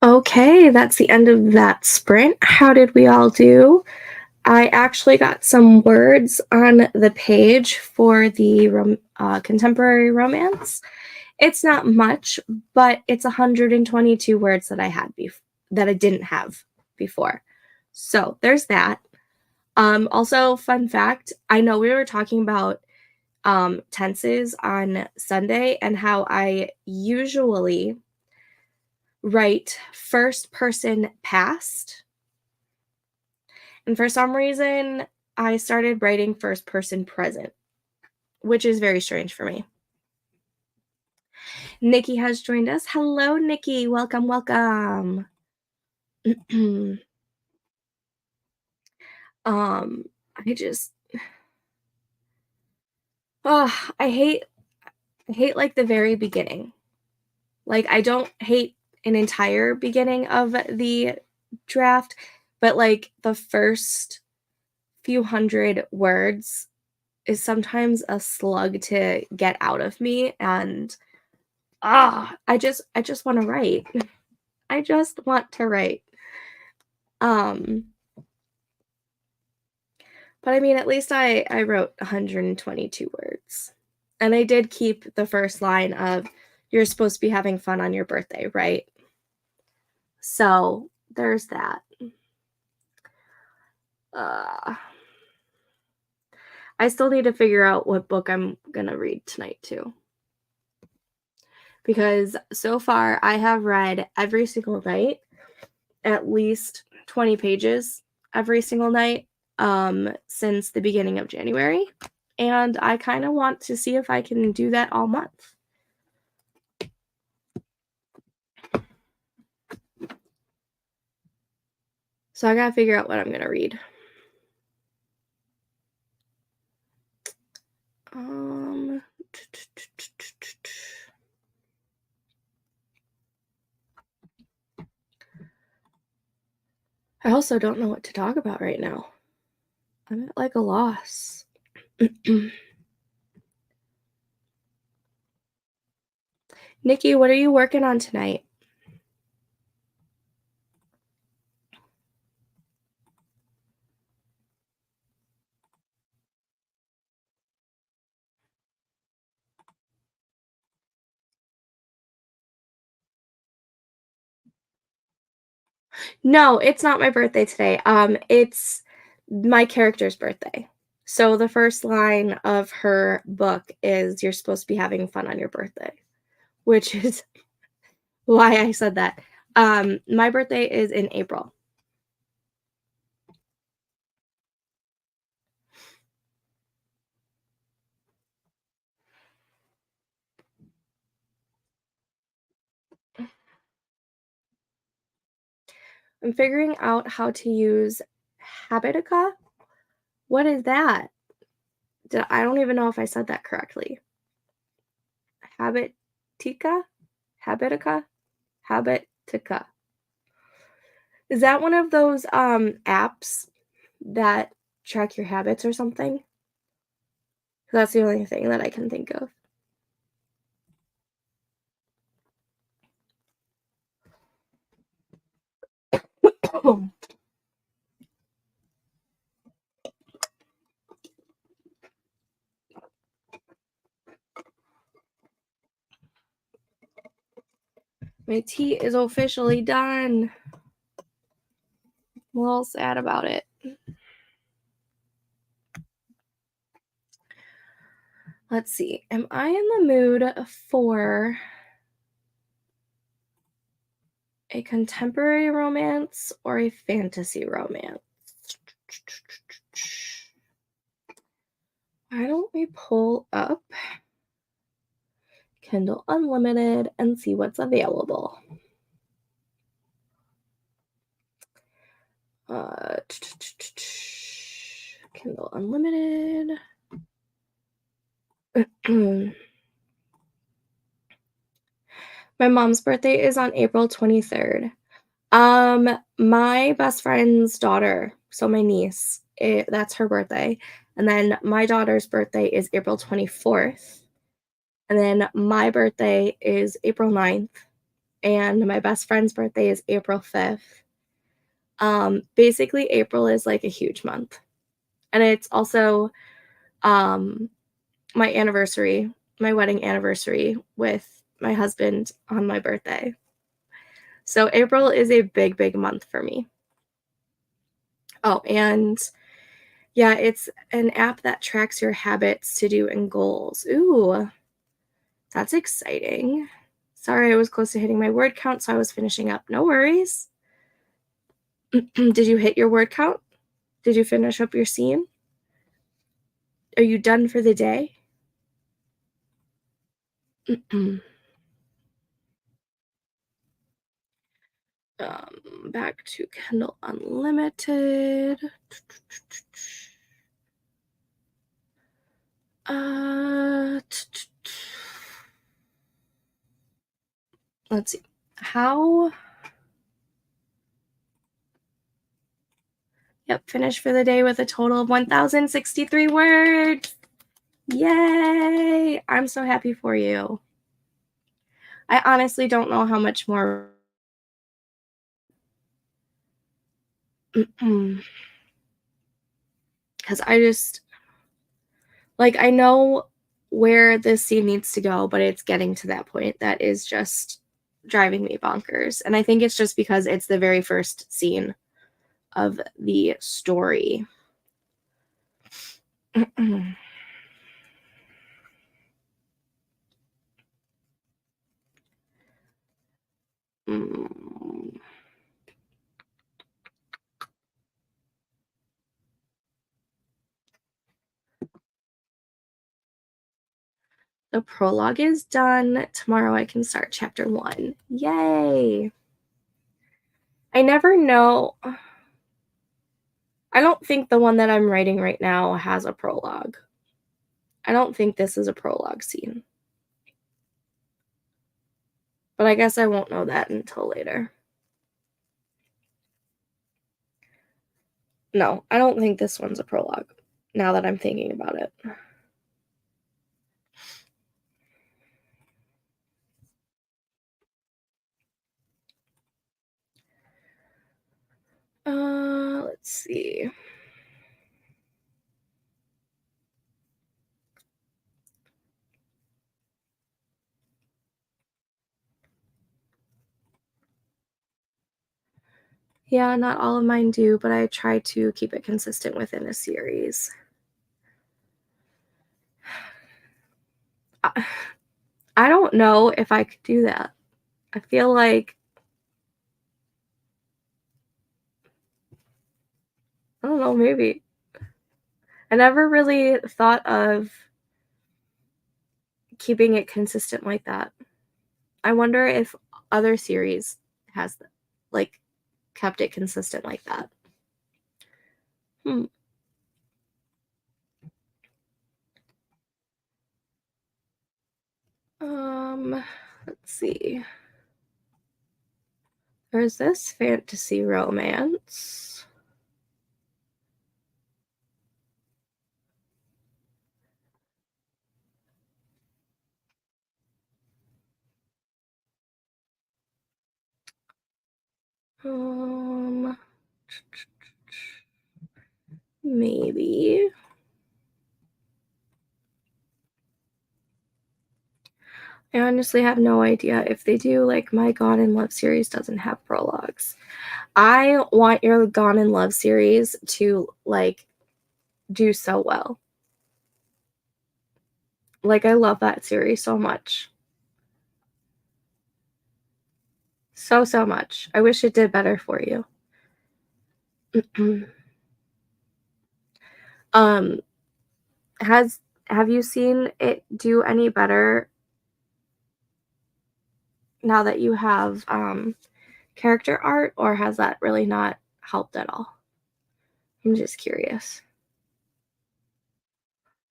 Okay, that's the end of that sprint. How did we all do? I actually got some words on the page for the contemporary romance. It's not much, but it's 122 words that that I didn't have before. So there's that. Also, fun fact, I know we were talking about tenses on Sunday and how I usually write first person past. And for some reason, I started writing first person present, which is very strange for me. Nikki has joined us. Hello, Nikki. Welcome, welcome. I just oh, I hate like the very beginning. Like I don't hate an entire beginning of the draft, but like the first few hundred words is sometimes a slug to get out of me, and I just want to write. I just want to write. Um but I mean at least I wrote 122 words. And I did keep the first line of you're supposed to be having fun on your birthday, right? So, there's that. Uh I still need to figure out what book I'm going to read tonight too. Because so far I have read every single night at least 20 pages every single night since the beginning of January. And I kind of want to see if I can do that all month. So I got to figure out what I'm going to read. I also don't know what to talk about right now. I'm at like a loss. Nikki, what are you working on tonight? No, it's not my birthday today. It's my character's birthday. So the first line of her book is you're supposed to be having fun on your birthday, which is why I said that. My birthday is in April. I'm figuring out how to use Habitica. What is that? I don't even know if I said that correctly. Habitica? Habitica? Habitica. Is that one of those apps that track your habits or something? That's the only thing that I can think of. My tea is officially done. I'm a little sad about it. Let's see. Am I in the mood for a contemporary romance or a fantasy romance? Why don't we pull up Kindle Unlimited and see what's available? Kindle Unlimited. My mom's birthday is on April 23rd. My best friend's daughter, so my niece, that's her birthday. And then my daughter's birthday is April 24th. And then my birthday is April 9th. and my best friend's birthday is April 5th. Basically, April is like a huge month, and it's also um, my anniversary, my wedding anniversary with my husband on my birthday. So April is a big, big month for me. Oh, and yeah, it's an app that tracks your habits, to do, and goals. Ooh, that's exciting. Sorry, I was close to hitting my word count, so I was finishing up. No worries. Did you hit your word count? Did you finish up your scene? Are you done for the day? Back to Kindle Unlimited. Uh, let's see. How? Yep, finish for the day with a total of 1,063 words. Yay! I'm so happy for you. I honestly don't know how much more. Because I just, like, I know where this scene needs to go, but it's getting to that point that is just driving me bonkers. And I think it's just because it's the very first scene of the story. Mm. The prologue is done. Tomorrow I can start chapter 1. Yay! I never know. I don't think the one that I'm writing right now has a prologue. I don't think this is a prologue scene. But I guess I won't know that until later. No, I don't think this one's a prologue, now that I'm thinking about it. Let's see. Yeah, not all of mine do, but I try to keep it consistent within a series. I, I don't know if I could do that. I feel like, I don't know, maybe. I never really thought of keeping it consistent like that. I wonder if other series has like kept it consistent like that. Hmm. Let's see. There's this fantasy romance. Um, maybe. I honestly have no idea if they do. Like, my Gone in Love series doesn't have prologues. I want your Gone in Love series to, like, do so well. Like, I love that series so much. So, so much. I wish it did better for you. um, have you seen it do any better now that you have character art, or has that really not helped at all? I'm just curious.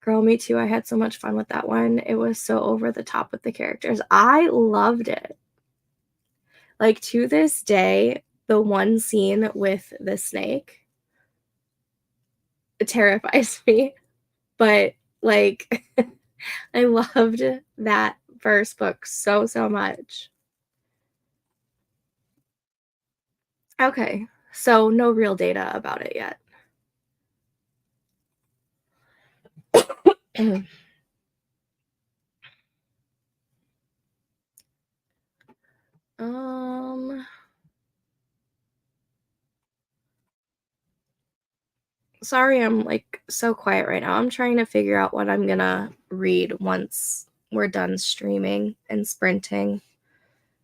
Girl, me too. I had so much fun with that one. It was so over the top with the characters. I loved it. Like, to this day, the one scene with the snake terrifies me. But, like, I loved that first book so, so much. Okay. So no real data about it yet. Um, sorry, I'm like so quiet right now. I'm trying to figure out what I'm gonna read once we're done streaming and sprinting.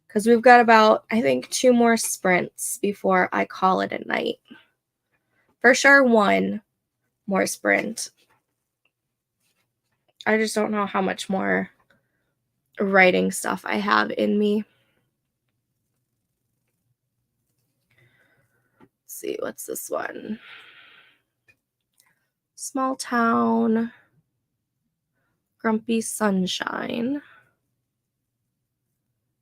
Because we've got about, I think, 2 more sprints before I call it a night. For sure, 1 more sprint. I just don't know how much more writing stuff I have in me. Let's see, what's this one? Small Town, Grumpy Sunshine.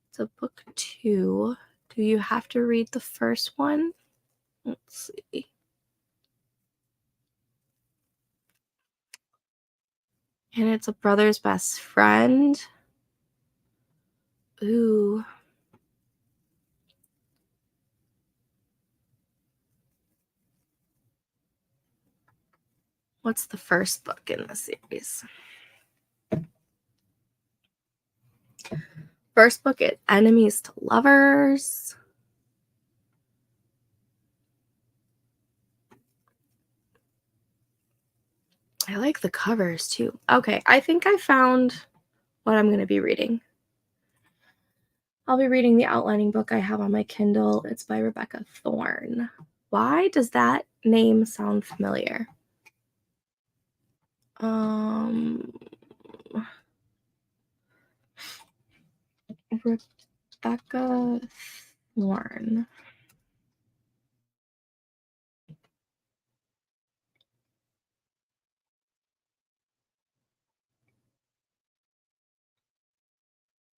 It's a book 2. Do you have to read the first one? Let's see. And it's a brother's best friend. Ooh. What's the first book in the series? First book is Enemies to Lovers. I like the covers too. Okay, I think I found what I'm going to be reading. I'll be reading the outlining book I have on my Kindle. It's by Rebecca Thorne. Why does that name sound familiar? Rebecca Thorne.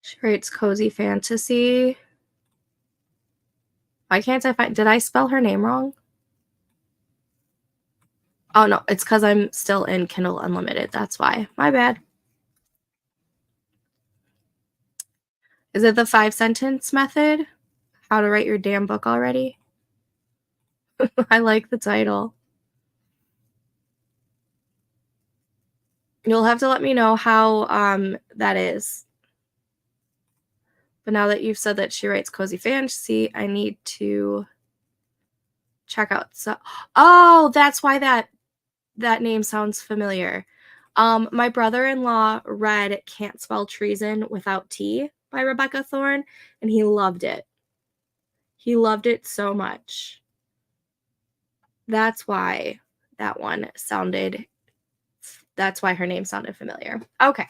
She writes cozy fantasy. Why can't I find? Did I spell her name wrong? Oh no, it's because I'm still in Kindle Unlimited. That's why. My bad. Is it the 5-sentence method? How to write your damn book already? I like the title. You'll have to let me know how that is. But now that you've said that she writes cozy fantasy, I need to check out. So, oh, that's why that name sounds familiar. My brother-in-law read Can't Spell Treason Without T by Rebecca Thorne, and he loved it. He loved it so much. That's why that one sounded, that's why her name sounded familiar. Okay.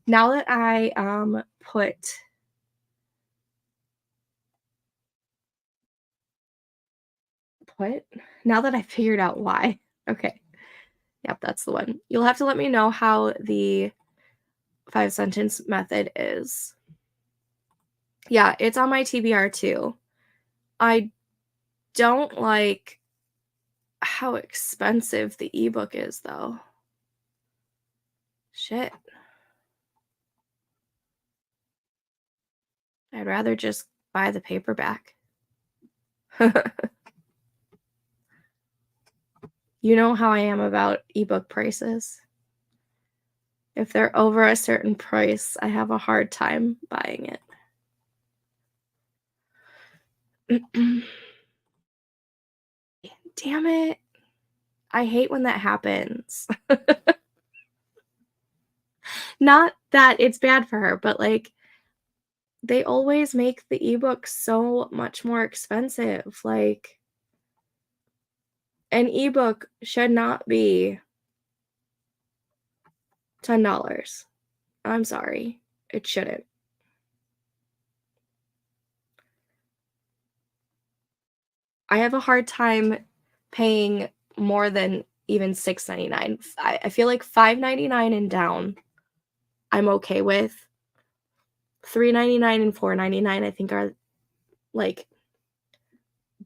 Now that I now that I figured out why. Okay. Yep, that's the one. You'll have to let me know how the 5-sentence method is. Yeah, it's on my TBR too. I don't like how expensive the ebook is, though. Shit. I'd rather just buy the paperback. You know how I am about ebook prices. If they're over a certain price, I have a hard time buying it. Damn it. I hate when that happens. Not that it's bad for her, but like they always make the ebook so much more expensive. Like an ebook should not be $10. I'm sorry. It shouldn't. I have a hard time paying more than even $6.99. I feel like $5.99 and down, I'm okay with. $3.99 and $4.99, I think, are like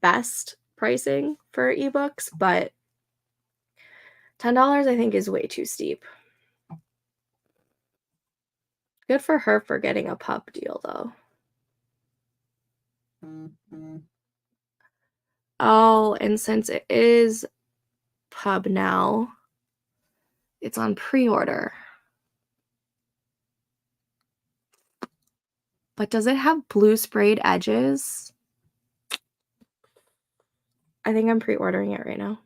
best pricing for ebooks, but $10 I think is way too steep. Good for her for getting a pup deal, though. Oh, and since it is pub now, it's on pre-order. But does it have blue sprayed edges? I think I'm pre-ordering it right now.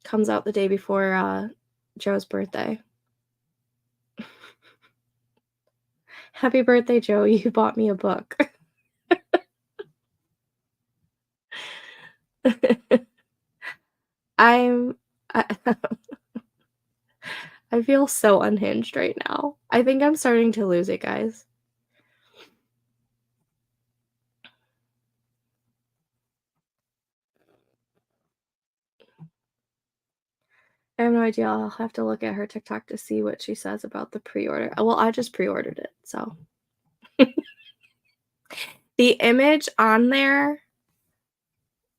Comes out the day before Joe's birthday. Happy birthday, Joe. You bought me a book. I'm I, I feel so unhinged right now. I think I'm starting to lose it, guys. I have no idea. I'll have to look at her TikTok to see what she says about the pre-order. Well, I just pre-ordered it, so. The image on there,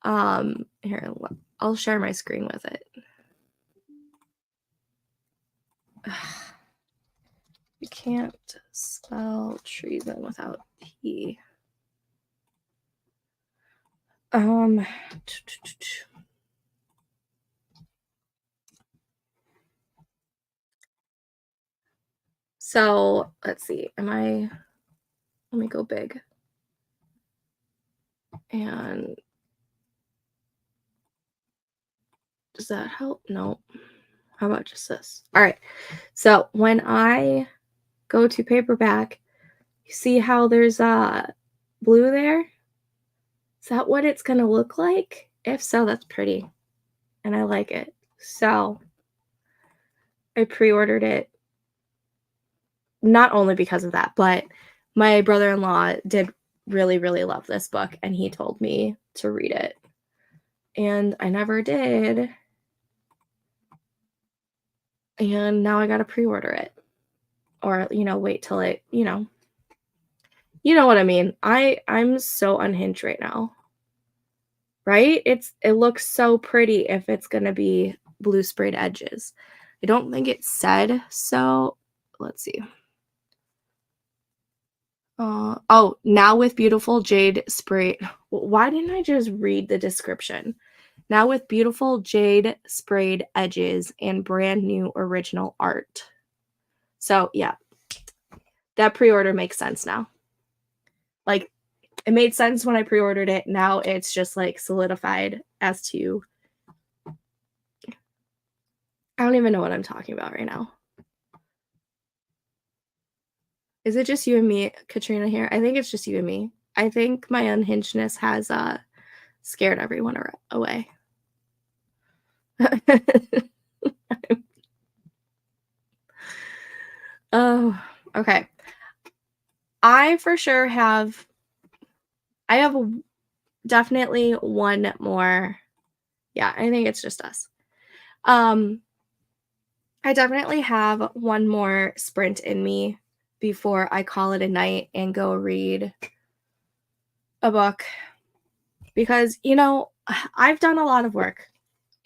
here, I'll share my screen with it. You can't spell treason without T. So let's see. Let me go big. And does that help? No. How about just this? All right. So when I go to paperback, you see how there's blue there? Is that what it's gonna look like? If so, that's pretty. And I like it. So I pre-ordered it not only because of that, but my brother-in-law did really, really love this book, and he told me to read it. And I never did. And now I gotta pre-order it. Or, wait till it, you know what I mean. I'm so unhinged right now. Right? It looks so pretty if it's gonna be blue sprayed edges. I don't think it said so. Let's see. Oh, now with beautiful jade spray. Why didn't I just read the description? Now with beautiful jade sprayed edges and brand new original art. So yeah, that pre-order makes sense now. Like, it made sense when I pre-ordered it. Now it's just like solidified as to, I don't even know what I'm talking about right now. Is it just you and me, Katrina, here? I think it's just you and me. I think my unhingedness has scared everyone away. Oh, okay. I for sure have definitely one more. Yeah, I think it's just us. I definitely have one more sprint in me before I call it a night and go read a book because, I've done a lot of work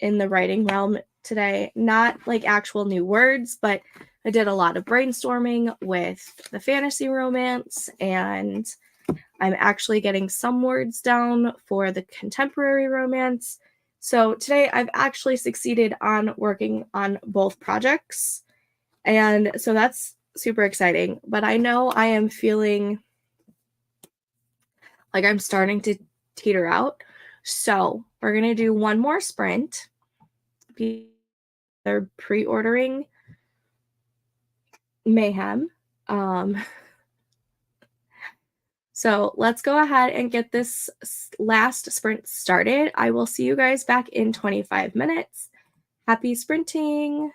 in the writing realm today, not like actual new words, but I did a lot of brainstorming with the fantasy romance, and I'm actually getting some words down for the contemporary romance. So today I've actually succeeded on working on both projects. And so that's super exciting. But I know I am feeling like I'm starting to teeter out. So we're going to do one more sprint. They're pre-ordering mayhem. So let's go ahead and get this last sprint started. I will see you guys back in 25 minutes. Happy sprinting.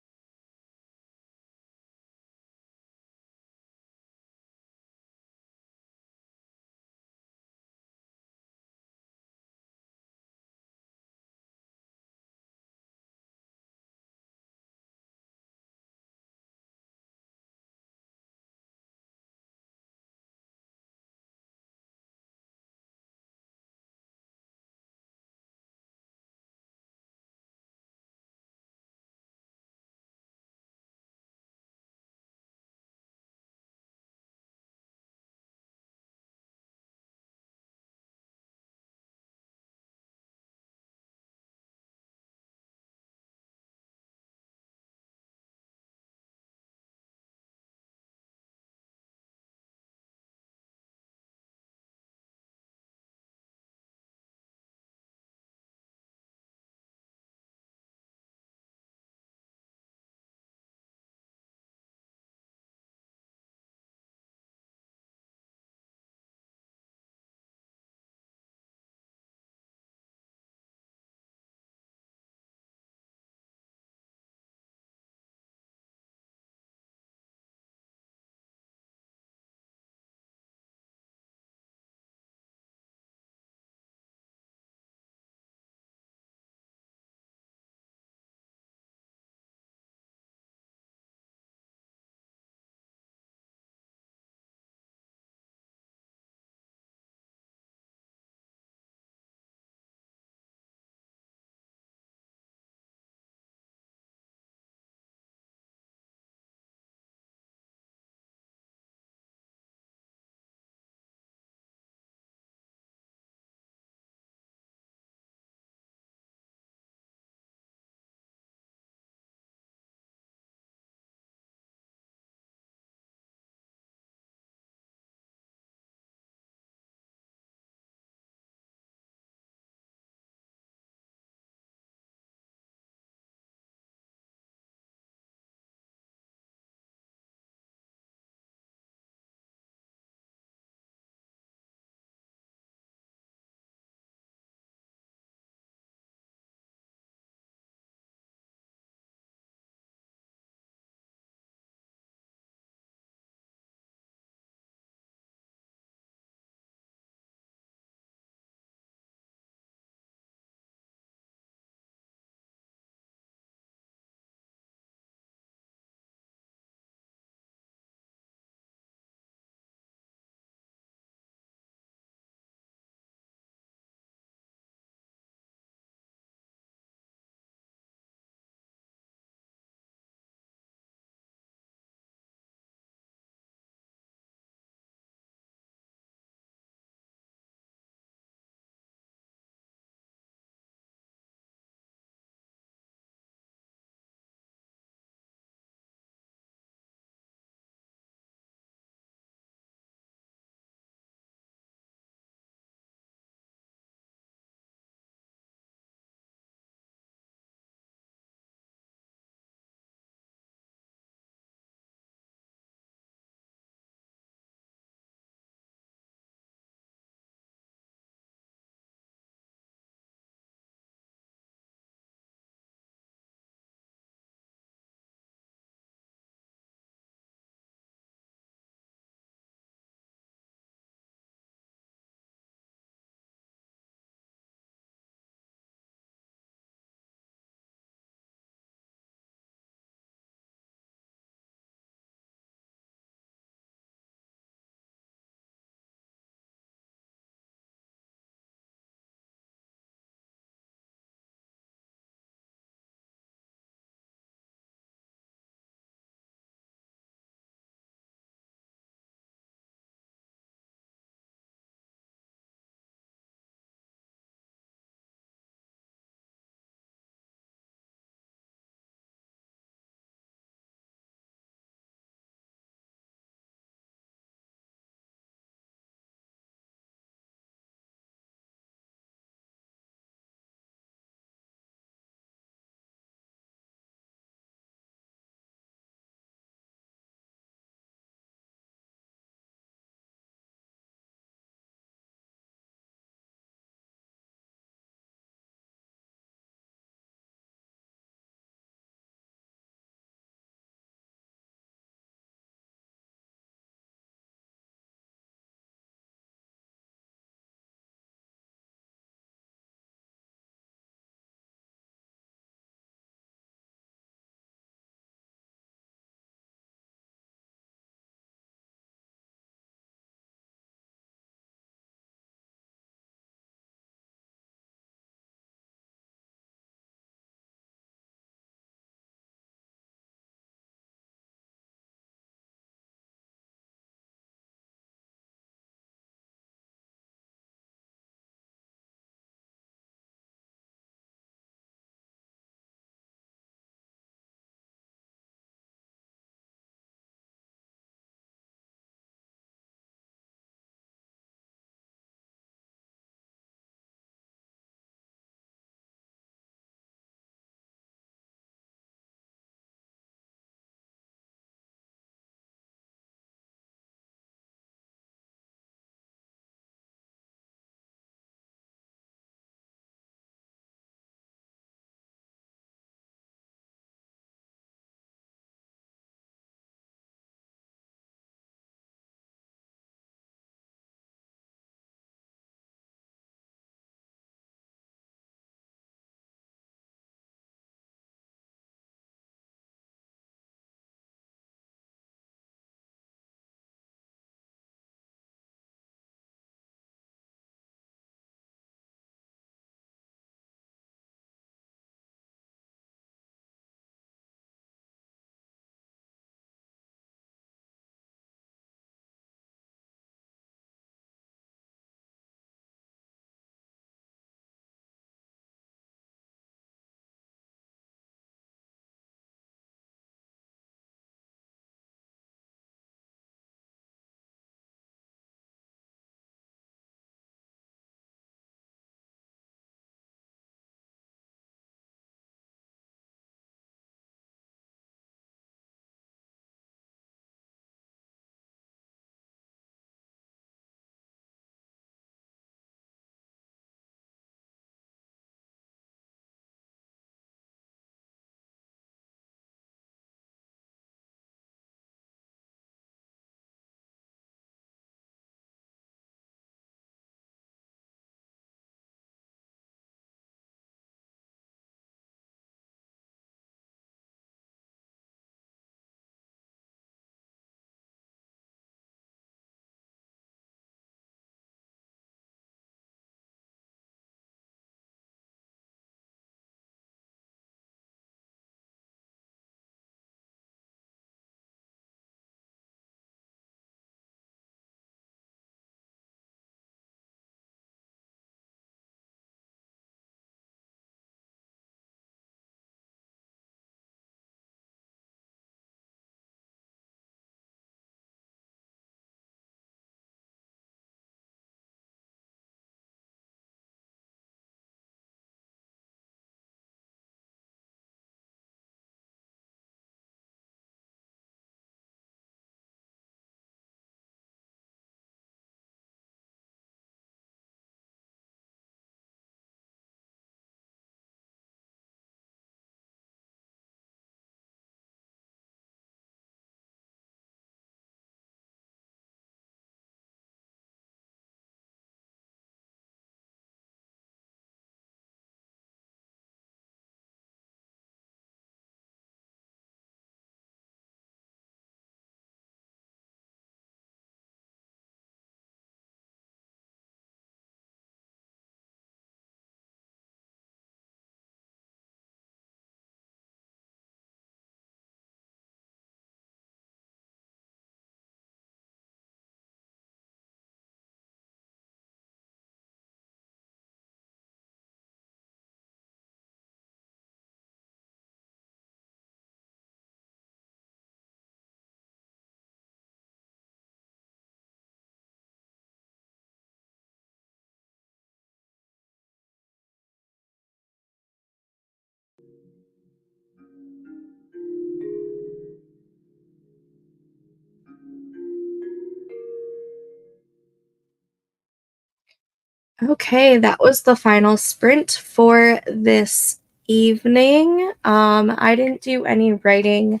Okay, that was the final sprint for this evening. I didn't do any writing.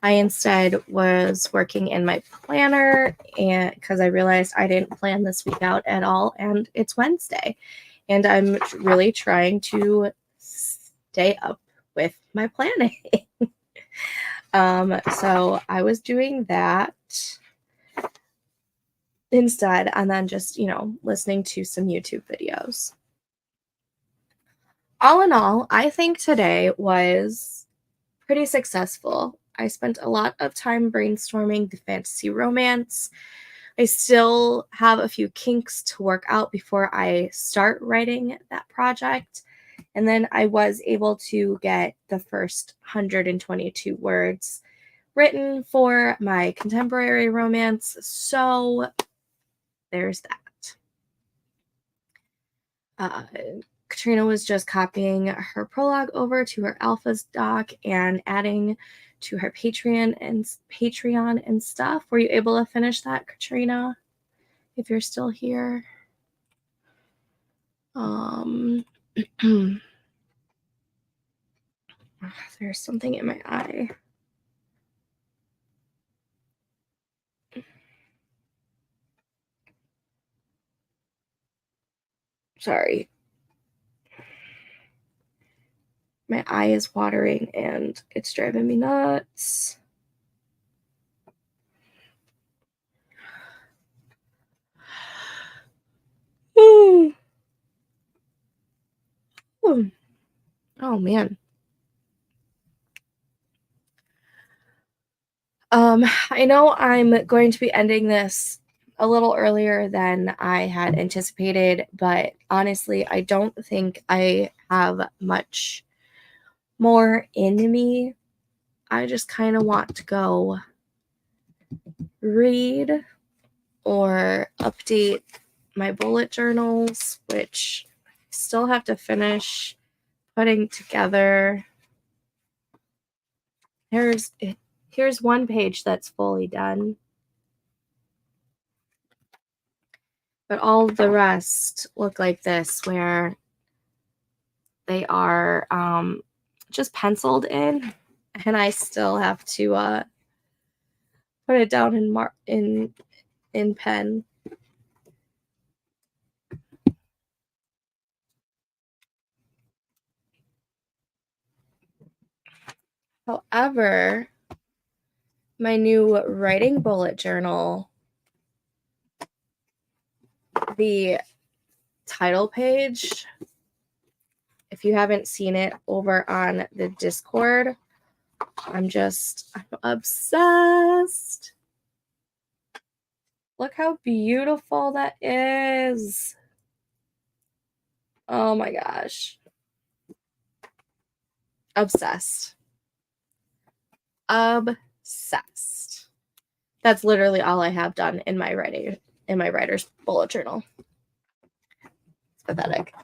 I instead was working in my planner and because I realized I didn't plan this week out at all and it's Wednesday and I'm really trying to stay up with my planning. So I was doing that instead and then just, listening to some YouTube videos. All in all, I think today was pretty successful. I spent a lot of time brainstorming the fantasy romance. I still have a few kinks to work out before I start writing that project. And then I was able to get the first 122 words written for my contemporary romance. So there's that. Uh, Katrina was just copying her prologue over to her alphas doc and adding to her Patreon and stuff. Were you able to finish that, Katrina? If you're still here. Um there's something in my eye. Sorry. My eye is watering and it's driving me nuts. Oh man. I know I'm going to be ending this a little earlier than I had anticipated, but honestly, I don't think I have much more in me. I just kind of want to go read or update my bullet journals, which I still have to finish putting together. Here's one page that's fully done. But all the rest look like this, where they are just penciled in, and I still have to put it down in pen. However, my new writing bullet journal, the title page, if you haven't seen it over on the Discord, I'm obsessed. Look how beautiful that is. Oh my gosh. Obsessed. Obsessed. That's literally all I have done in my writer's bullet journal. It's pathetic.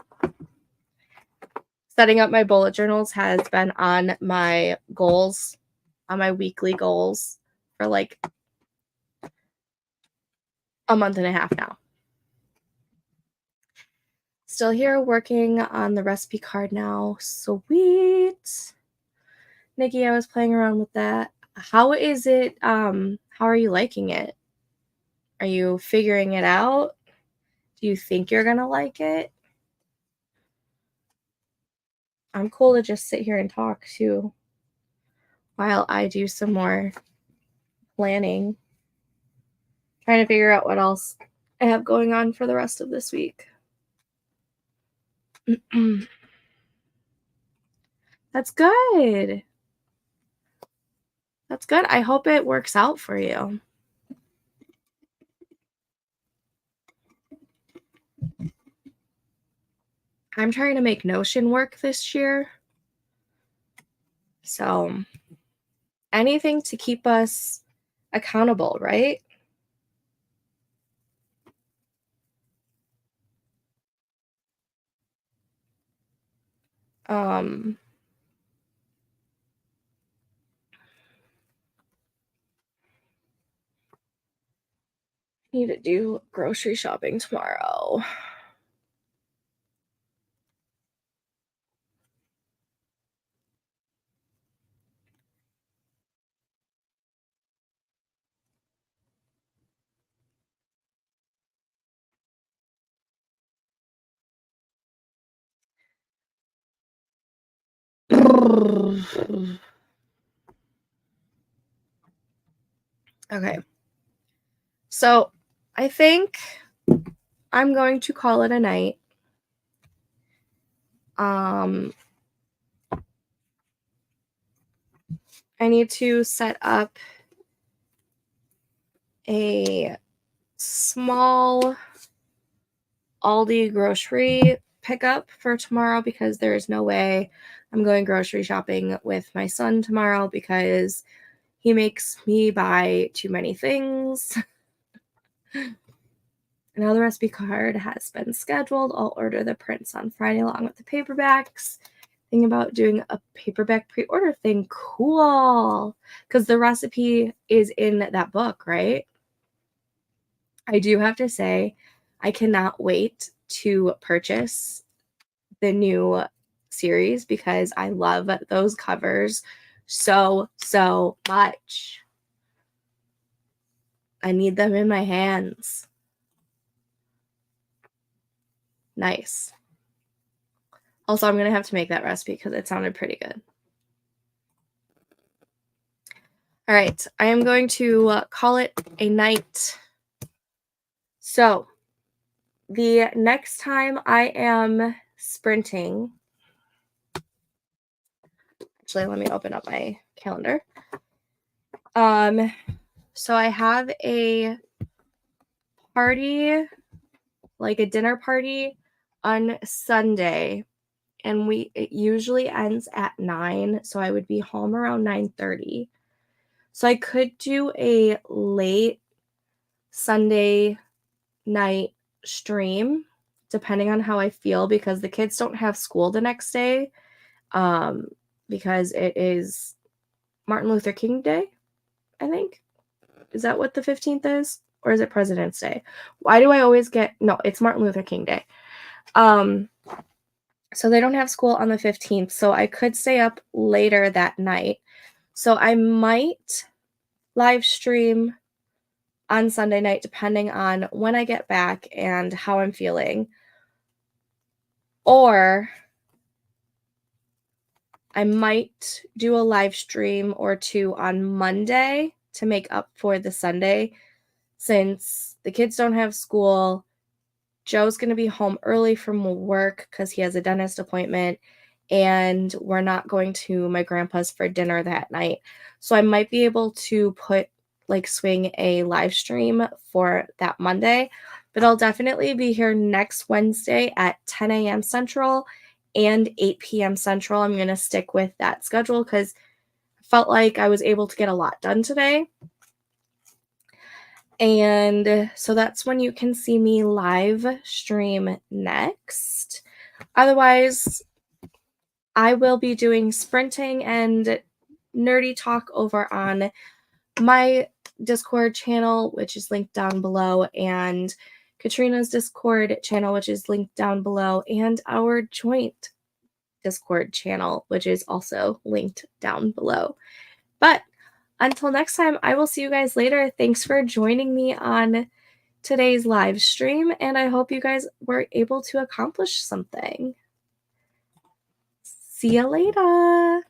Setting up my bullet journals has been on my goals, on my weekly goals for like a month and a half now. Still here working on the recipe card now. Sweet. Nikki, I was playing around with that. How is it? How are you liking it? Are you figuring it out? Do you think you're gonna like it? I'm cool to just sit here and talk too while I do some more planning. Trying to figure out what else I have going on for the rest of this week. That's good. That's good. I hope it works out for you. I'm trying to make Notion work this year. So, anything to keep us accountable, right? Um, need to do grocery shopping tomorrow. Okay. So I think I'm going to call it a night. I need to set up a small Aldi grocery pickup for tomorrow because there is no way I'm going grocery shopping with my son tomorrow because he makes me buy too many things. Now the recipe card has been scheduled. I'll order the prints on Friday along with the paperbacks. Thinking about doing a paperback pre-order thing. Cool. Because the recipe is in that book, right? I do have to say, I cannot wait to purchase the new series because I love those covers so, so much. I need them in my hands. Nice. Also, I'm going to have to make that recipe because it sounded pretty good. All right, I am going to call it a night. So, the next time I am sprinting, actually, let me open up my calendar. So I have a party, like a dinner party on Sunday, and it usually ends at 9, so I would be home around 9:30. So I could do a late Sunday night stream depending on how I feel because the kids don't have school the next day because it is Martin Luther King Day, I think. Is that what the 15th is? Or is it President's Day? Why do I always no, it's Martin Luther King Day. So they don't have school on the 15th, so I could stay up later that night. So I might live stream on Sunday night depending on when I get back and how I'm feeling. Or I might do a live stream or two on Monday to make up for the Sunday since the kids don't have school. Joe's going to be home early from work because he has a dentist appointment, and we're not going to my grandpa's for dinner that night. So I might be able to swing a live stream for that Monday, but I'll definitely be here next Wednesday at 10 a.m. Central and 8 p.m. Central. I'm going to stick with that schedule because I felt like I was able to get a lot done today. And so that's when you can see me live stream next. Otherwise, I will be doing sprinting and nerdy talk over on my Discord channel, which is linked down below, and Katrina's Discord channel, which is linked down below, and our joint Discord channel, which is also linked down below. But until next time, I will see you guys later. Thanks for joining me on today's live stream, and I hope you guys were able to accomplish something. See you later.